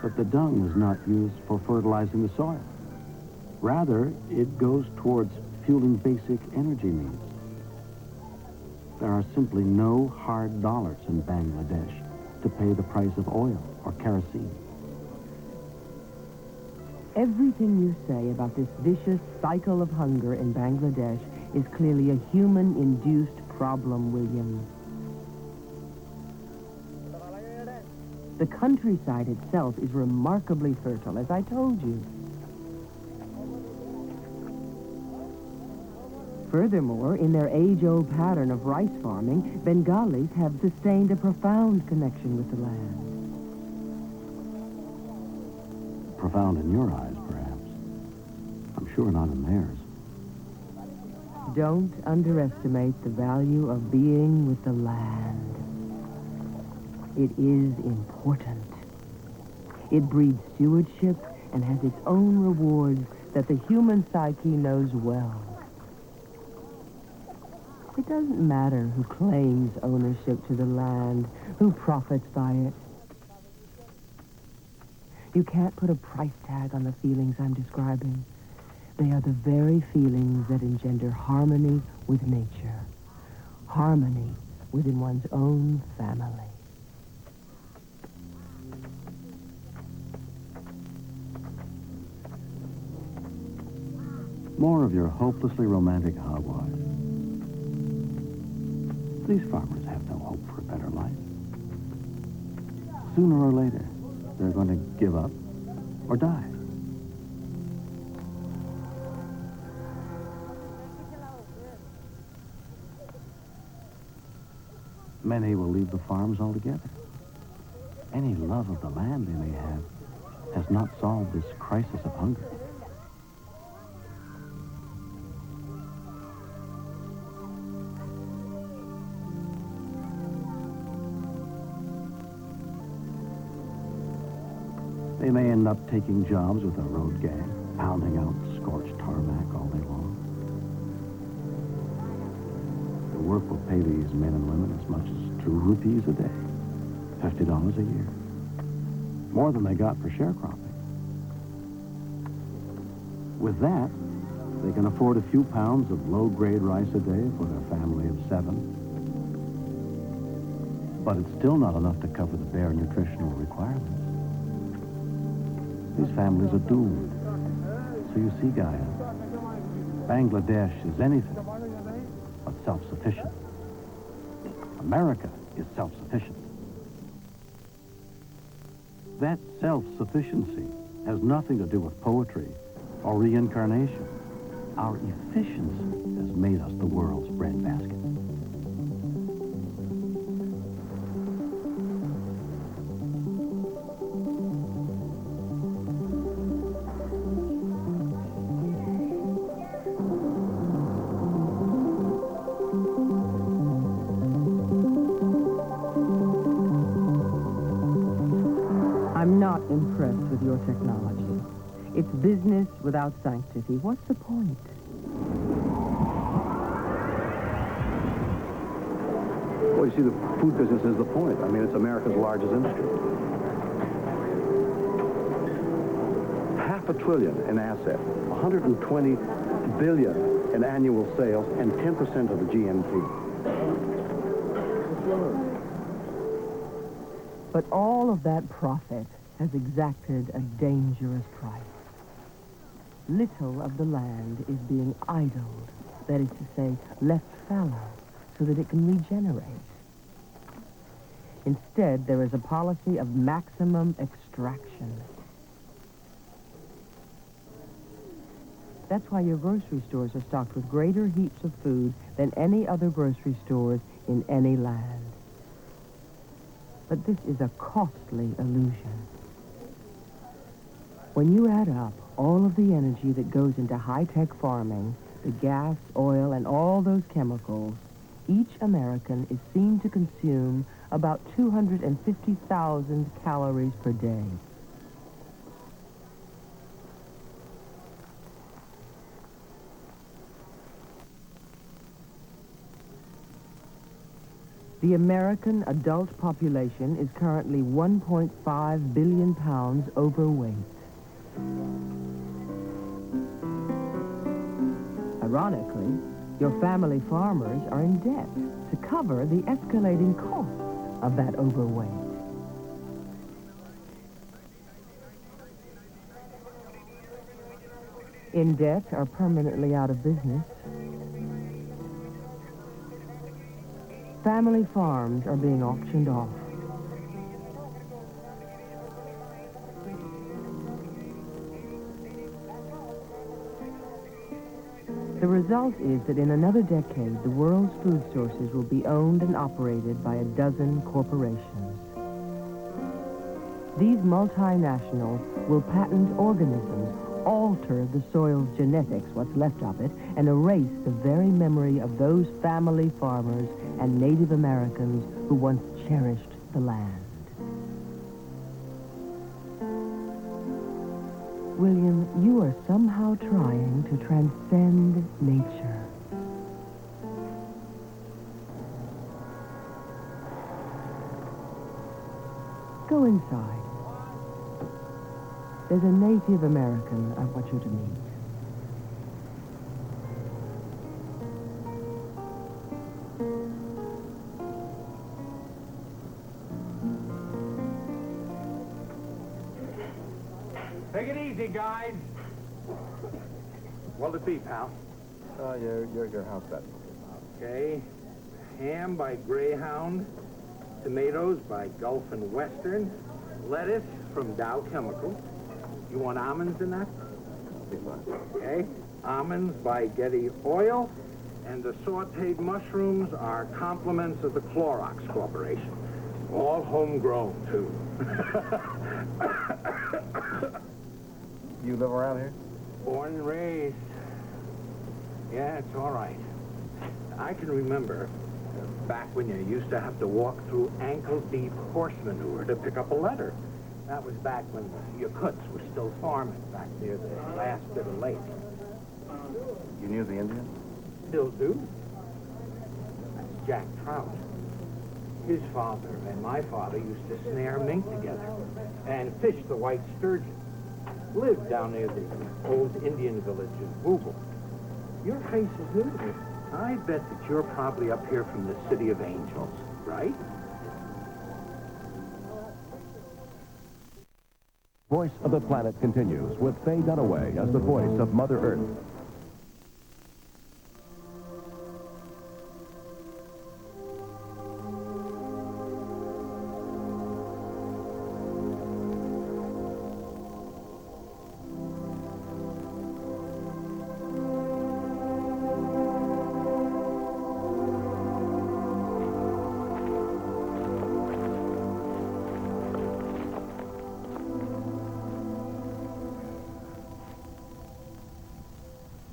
but the dung is not used for fertilizing the soil. Rather, it goes towards fueling basic energy needs. There are simply no hard dollars in Bangladesh to pay the price of oil or kerosene. Everything you say about this vicious cycle of hunger in Bangladesh is clearly a human-induced problem, William. The countryside itself is remarkably fertile, as I told you. Furthermore, in their age-old pattern of rice farming, Bengalis have sustained a profound connection with the land. Profound in your eyes, perhaps. I'm sure not in theirs. Don't underestimate the value of being with the land. It is important. It breeds stewardship and has its own rewards that the human psyche knows well. It doesn't matter who claims ownership to the land, who profits by it. You can't put a price tag on the feelings I'm describing. They are the very feelings that engender harmony with nature, harmony within one's own family. More of your hopelessly romantic hogwash. These farmers have no hope for a better life. Sooner or later, they're going to give up or die. Many will leave the farms altogether. Any love of the land they may have has not solved this crisis of hunger. They may end up taking jobs with a road gang, pounding out scorched tarmac all day long. The work will pay these men and women as much as 2 rupees a day, $50 a year. More than they got for sharecropping. With that, they can afford a few pounds of low-grade rice a day for their family of 7. But it's still not enough to cover the bare nutritional requirements. These families are doomed. So you see, Gaia, Bangladesh is anything but self-sufficient. America is self-sufficient. That self-sufficiency has nothing to do with poetry or reincarnation. Our efficiency has made us the world's breadbasket. I'm not impressed with your technology. It's business without sanctity. What's the point? Well, you see, the food business is the point. I mean, it's America's largest industry. $500 billion in assets, $120 billion in annual sales, and 10% of the GNP. But all of that profit has exacted a dangerous price. Little of the land is being idled, that is to say, left fallow, so that it can regenerate. Instead, there is a policy of maximum extraction. That's why your grocery stores are stocked with greater heaps of food than any other grocery stores in any land. But this is a costly illusion. When you add up all of the energy that goes into high-tech farming, the gas, oil, and all those chemicals, each American is seen to consume about 250,000 calories per day. The American adult population is currently 1.5 billion pounds overweight. Ironically, your family farmers are in debt to cover the escalating cost of that overweight. In debt are permanently out of business. Family farms are being auctioned off. The result is that in another decade, the world's food sources will be owned and operated by a dozen corporations. These multinationals will patent organisms, alter the soil's genetics, what's left of it, and erase the very memory of those family farmers and Native Americans who once cherished the land. William, you are somehow trying to transcend nature. Go inside. There's a Native American I want you to meet. Take it easy, guys. What'll it be, pal? Your house bet. Okay. Ham by Greyhound, tomatoes by Gulf and Western, lettuce from Dow Chemical. You want almonds in that? Okay. Almonds by Getty Oil, and the sauteed mushrooms are compliments of the Clorox Corporation. All homegrown, too. You live around here? Born and raised. Yeah, it's all right. I can remember back when you used to have to walk through ankle-deep horse manure to pick up a letter. That was back when the Yakuts were still farming back near the last bit of lake. You knew the Indians? Still do. That's Jack Trout. His father and my father used to snare mink together and fish the white sturgeon. Lived down near the old Indian village of Boogle. Your face is new to me. I bet that you're probably up here from the City of Angels, right? Voice of the Planet continues with Faye Dunaway as the voice of Mother Earth.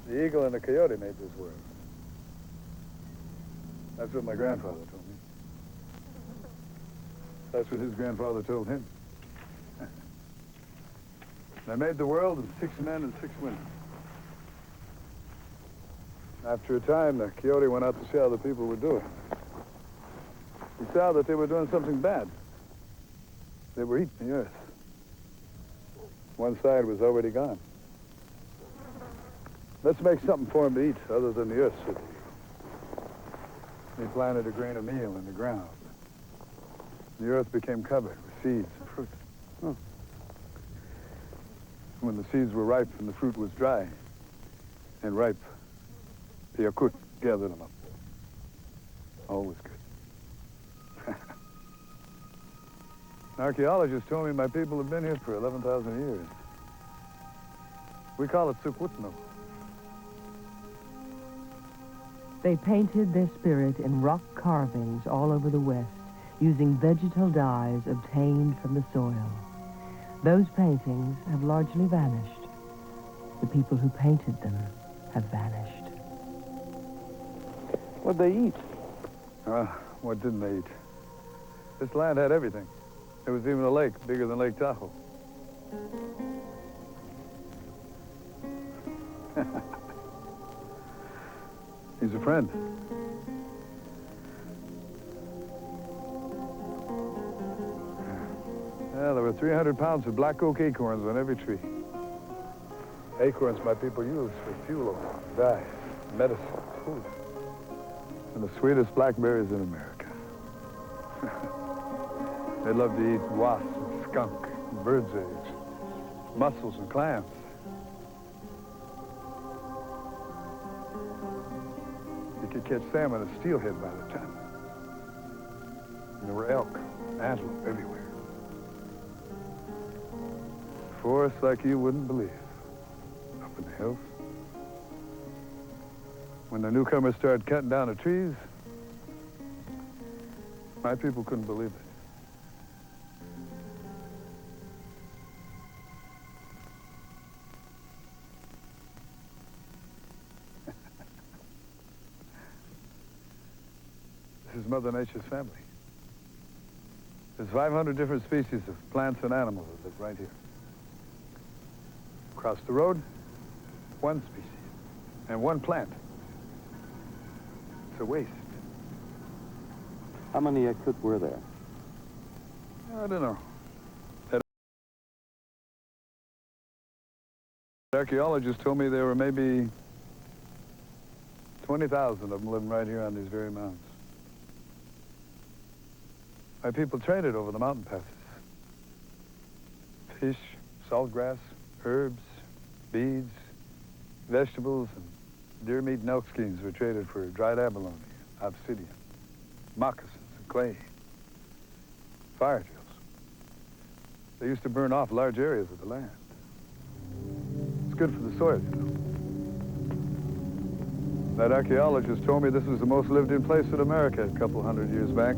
The eagle and the coyote made this world. That's what my grandfather told me. That's what his grandfather told him. They made the world in 6 men and 6 women. After a time, the coyote went out to see how the people were doing. He saw that they were doing something bad. They were eating the earth. One side was already gone. Let's make something for him to eat other than the earth, said he. He planted a grain of meal in the ground. The earth became covered with seeds and fruit. Oh. When the seeds were ripe and the fruit was dry and ripe, the Yakut gathered them up. Always good. Archaeologists told me my people have been here for 11,000 years. We call it Sukwutno. They painted their spirit in rock carvings all over the West, using vegetal dyes obtained from the soil. Those paintings have largely vanished. The people who painted them have vanished. What'd they eat? What didn't they eat? This land had everything. There was even a lake bigger than Lake Tahoe. He's a friend. Yeah, there were 300 pounds of black oak acorns on every tree. Acorns my people use for fuel, dyes, medicine, food. And the sweetest blackberries in America. They love to eat wasp and skunk, and bird's eggs, mussels and clams. You could catch salmon at steelhead by the ton. And there were elk, antelope everywhere. Forests like you wouldn't believe, up in the hills. When the newcomers started cutting down the trees, my people couldn't believe it. This is Mother Nature's family. There's 500 different species of plants and animals that live right here. Across the road, one species and one plant. It's a waste. How many Yakut were there? I don't know. Archaeologists told me there were maybe 20,000 of them living right here on these very mountains. My people traded over the mountain passes. Fish, salt grass, herbs, beads, vegetables, and deer meat and elk skins were traded for dried abalone, obsidian, moccasins, and clay. Fire drills. They used to burn off large areas of the land. It's good for the soil, you know. That archaeologist told me this was the most lived-in place in America a couple hundred years back.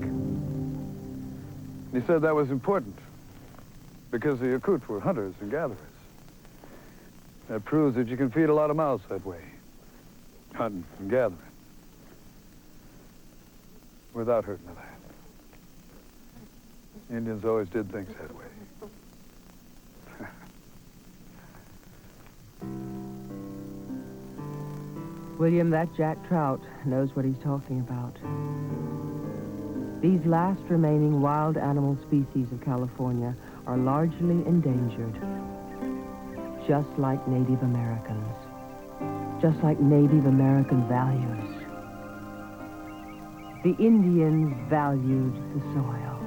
He said that was important because the Yakut were hunters and gatherers. That proves that you can feed a lot of mouths that way, hunting and gathering, without hurting the land. Indians always did things that way. William, that Jack Trout knows what he's talking about. These last remaining wild animal species of California are largely endangered, just like Native Americans, just like Native American values. The Indians valued the soil.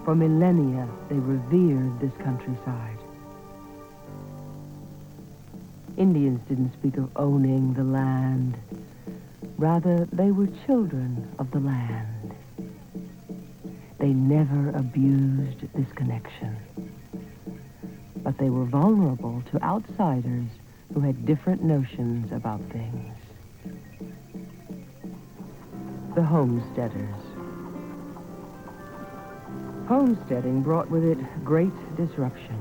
For millennia, they revered this countryside. Indians didn't speak of owning the land. Rather, they were children of the land. They never abused this connection. But they were vulnerable to outsiders who had different notions about things. The homesteaders. Homesteading brought with it great disruption.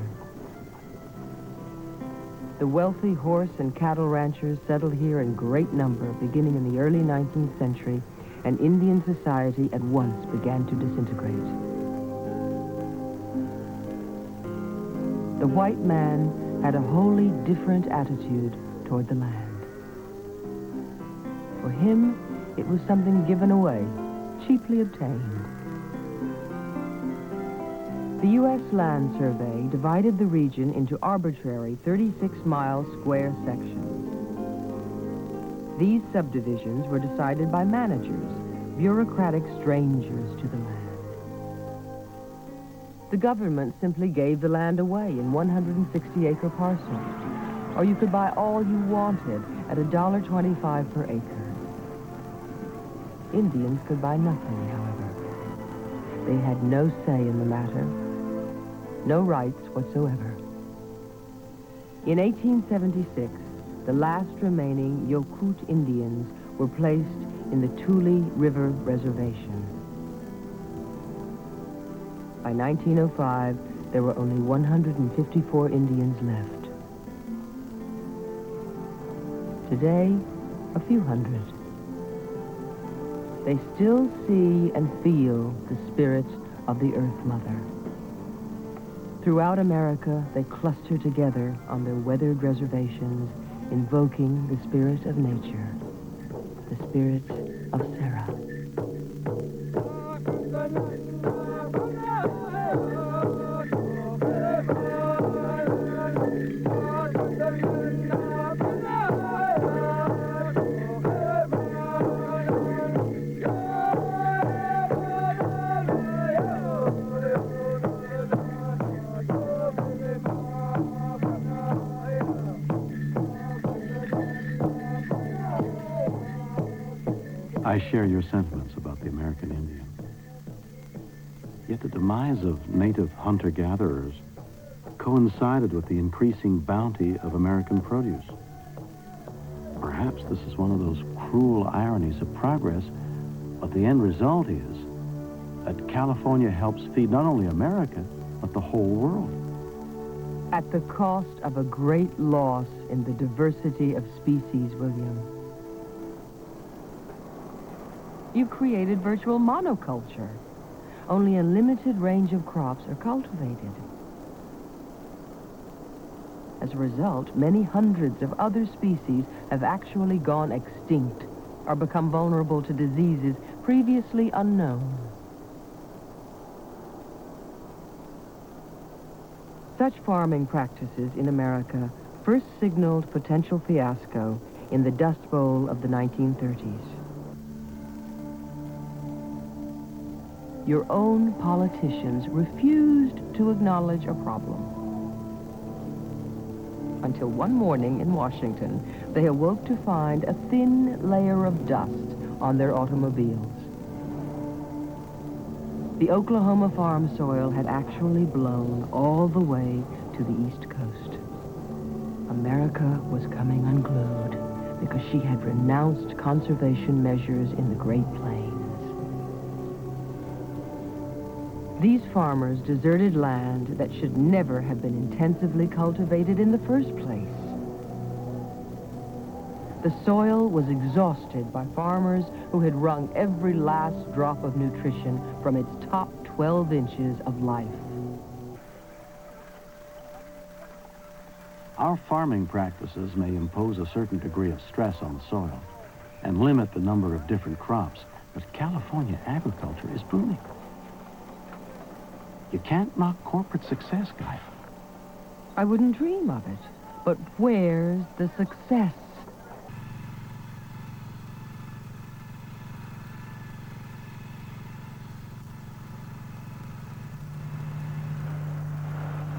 The wealthy horse and cattle ranchers settled here in great number beginning in the early 19th century, and Indian society at once began to disintegrate. The white man had a wholly different attitude toward the land. For him, it was something given away, cheaply obtained. The U.S. Land Survey divided the region into arbitrary 36-mile square sections. These subdivisions were decided by managers, bureaucratic strangers to the land. The government simply gave the land away in 160-acre parcels, or you could buy all you wanted at $1.25 per acre. Indians could buy nothing, however. They had no say in the matter. No rights whatsoever. In 1876, the last remaining Yakut Indians were placed in the Tule River Reservation. By 1905, there were only 154 Indians left. Today, a few hundred. They still see and feel the spirit of the Earth Mother. Throughout America, they cluster together on their weathered reservations, invoking the spirit of nature, the spirit of Sarah. I share your sentiments about the American Indian. Yet the demise of native hunter-gatherers coincided with the increasing bounty of American produce. Perhaps this is one of those cruel ironies of progress, but the end result is that California helps feed not only America, but the whole world. At the cost of a great loss in the diversity of species, William. You've created virtual monoculture. Only a limited range of crops are cultivated. As a result, many hundreds of other species have actually gone extinct or become vulnerable to diseases previously unknown. Such farming practices in America first signaled potential fiasco in the Dust Bowl of the 1930s. Your own politicians refused to acknowledge a problem. Until one morning in Washington, they awoke to find a thin layer of dust on their automobiles. The Oklahoma farm soil had actually blown all the way to the East Coast. America was coming unglued because she had renounced conservation measures in the Great Plains. These farmers deserted land that should never have been intensively cultivated in the first place. The soil was exhausted by farmers who had wrung every last drop of nutrition from its top 12 inches of life. Our farming practices may impose a certain degree of stress on the soil and limit the number of different crops, but California agriculture is booming. You can't knock corporate success, Gaia. I wouldn't dream of it, but where's the success?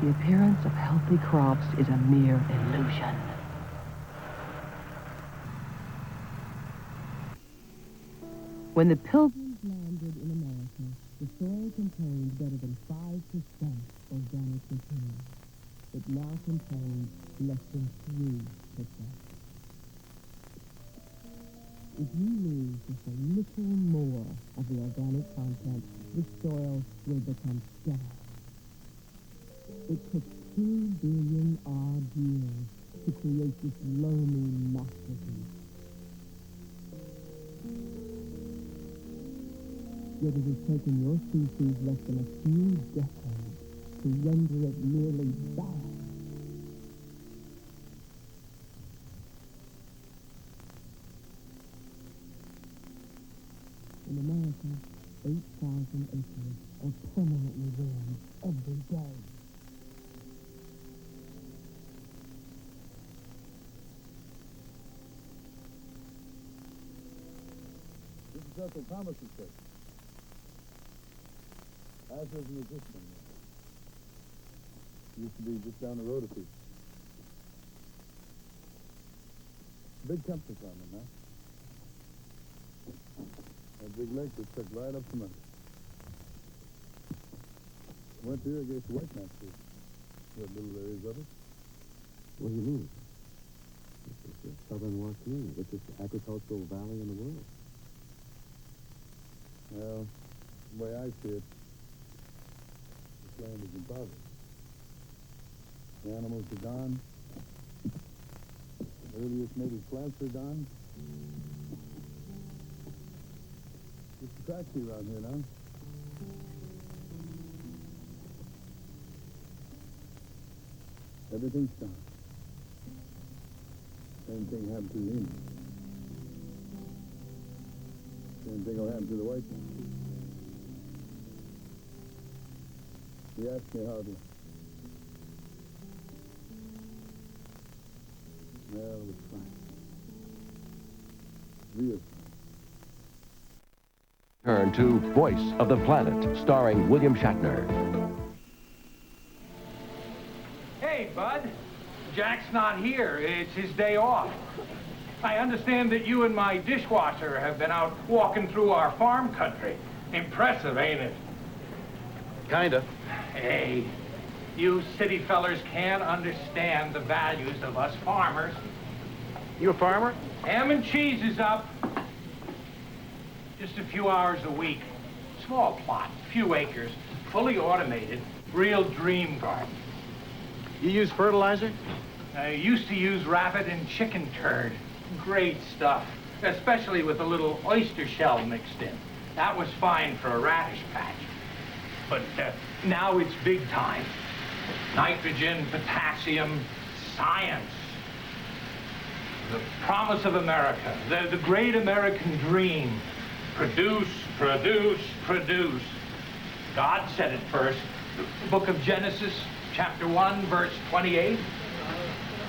The appearance of healthy crops is a mere illusion. When the Pilgrims landed in America, the soil contained better than 5% organic material. It now contains less than 3%. If you lose just a little more of the organic content, the soil will become sterile. It took 2 billion odd years to create this loamy masterpiece. Yet it has taken your species less than a few decades to render it nearly bad. In America, 8,000 acres are permanently ruined every day. This is Uncle Thomas's place. As was the existing. Used to be just down the road a piece. Big comfort farmer now. That big lake was took right up from under. Went to irrigate the white man's field. What little there is of it. What do you mean? This is the southern Joaquin, the richest agricultural valley in the world. Well, the way I see it, this land is impoverished. The animals are gone. The earliest native plants are gone. It's a taxi around here now. Everything's gone. Same thing happened to the Indians. Same thing will happen to the white man. He asked me how to... Well, it was fine. Real fine. Turn to Voice of the Planet, starring William Shatner. Hey, Bud. Jack's not here. It's his day off. I understand that you and my dishwasher have been out walking through our farm country. Impressive, ain't it? Kinda. Hey, you city fellers can't understand the values of us farmers. You a farmer? Ham and cheese is up. Just a few hours a week. Small plot, few acres, fully automated, real dream garden. You use fertilizer? I used to use rabbit and chicken turd. Great stuff, especially with a little oyster shell mixed in. That was fine for a radish patch. But now it's big time. Nitrogen, potassium, science. The promise of America, the great American dream. Produce, produce, produce. God said it first. The book of Genesis, chapter 1, verse 28.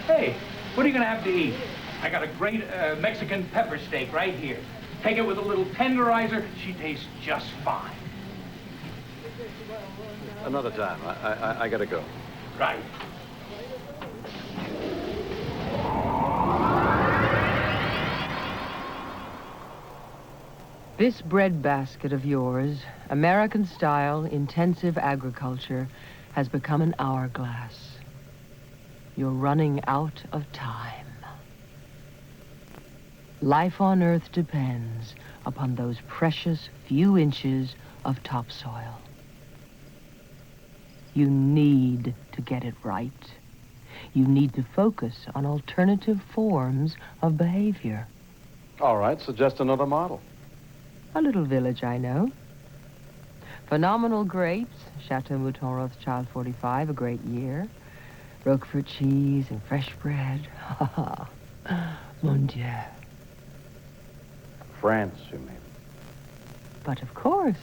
Hey, what are you gonna have to eat? I got a great Mexican pepper steak right here. Take it with a little tenderizer. She tastes just fine. Another time. I gotta go. Right. This breadbasket of yours, American-style intensive agriculture, has become an hourglass. You're running out of time. Life on Earth depends upon those precious few inches of topsoil. You need to get it right. You need to focus on alternative forms of behavior. All right, suggest another model. A little village, I know. Phenomenal grapes, Chateau Mouton Rothschild 45, a great year. Roquefort cheese and fresh bread. Mon Dieu. France, you mean? But of course,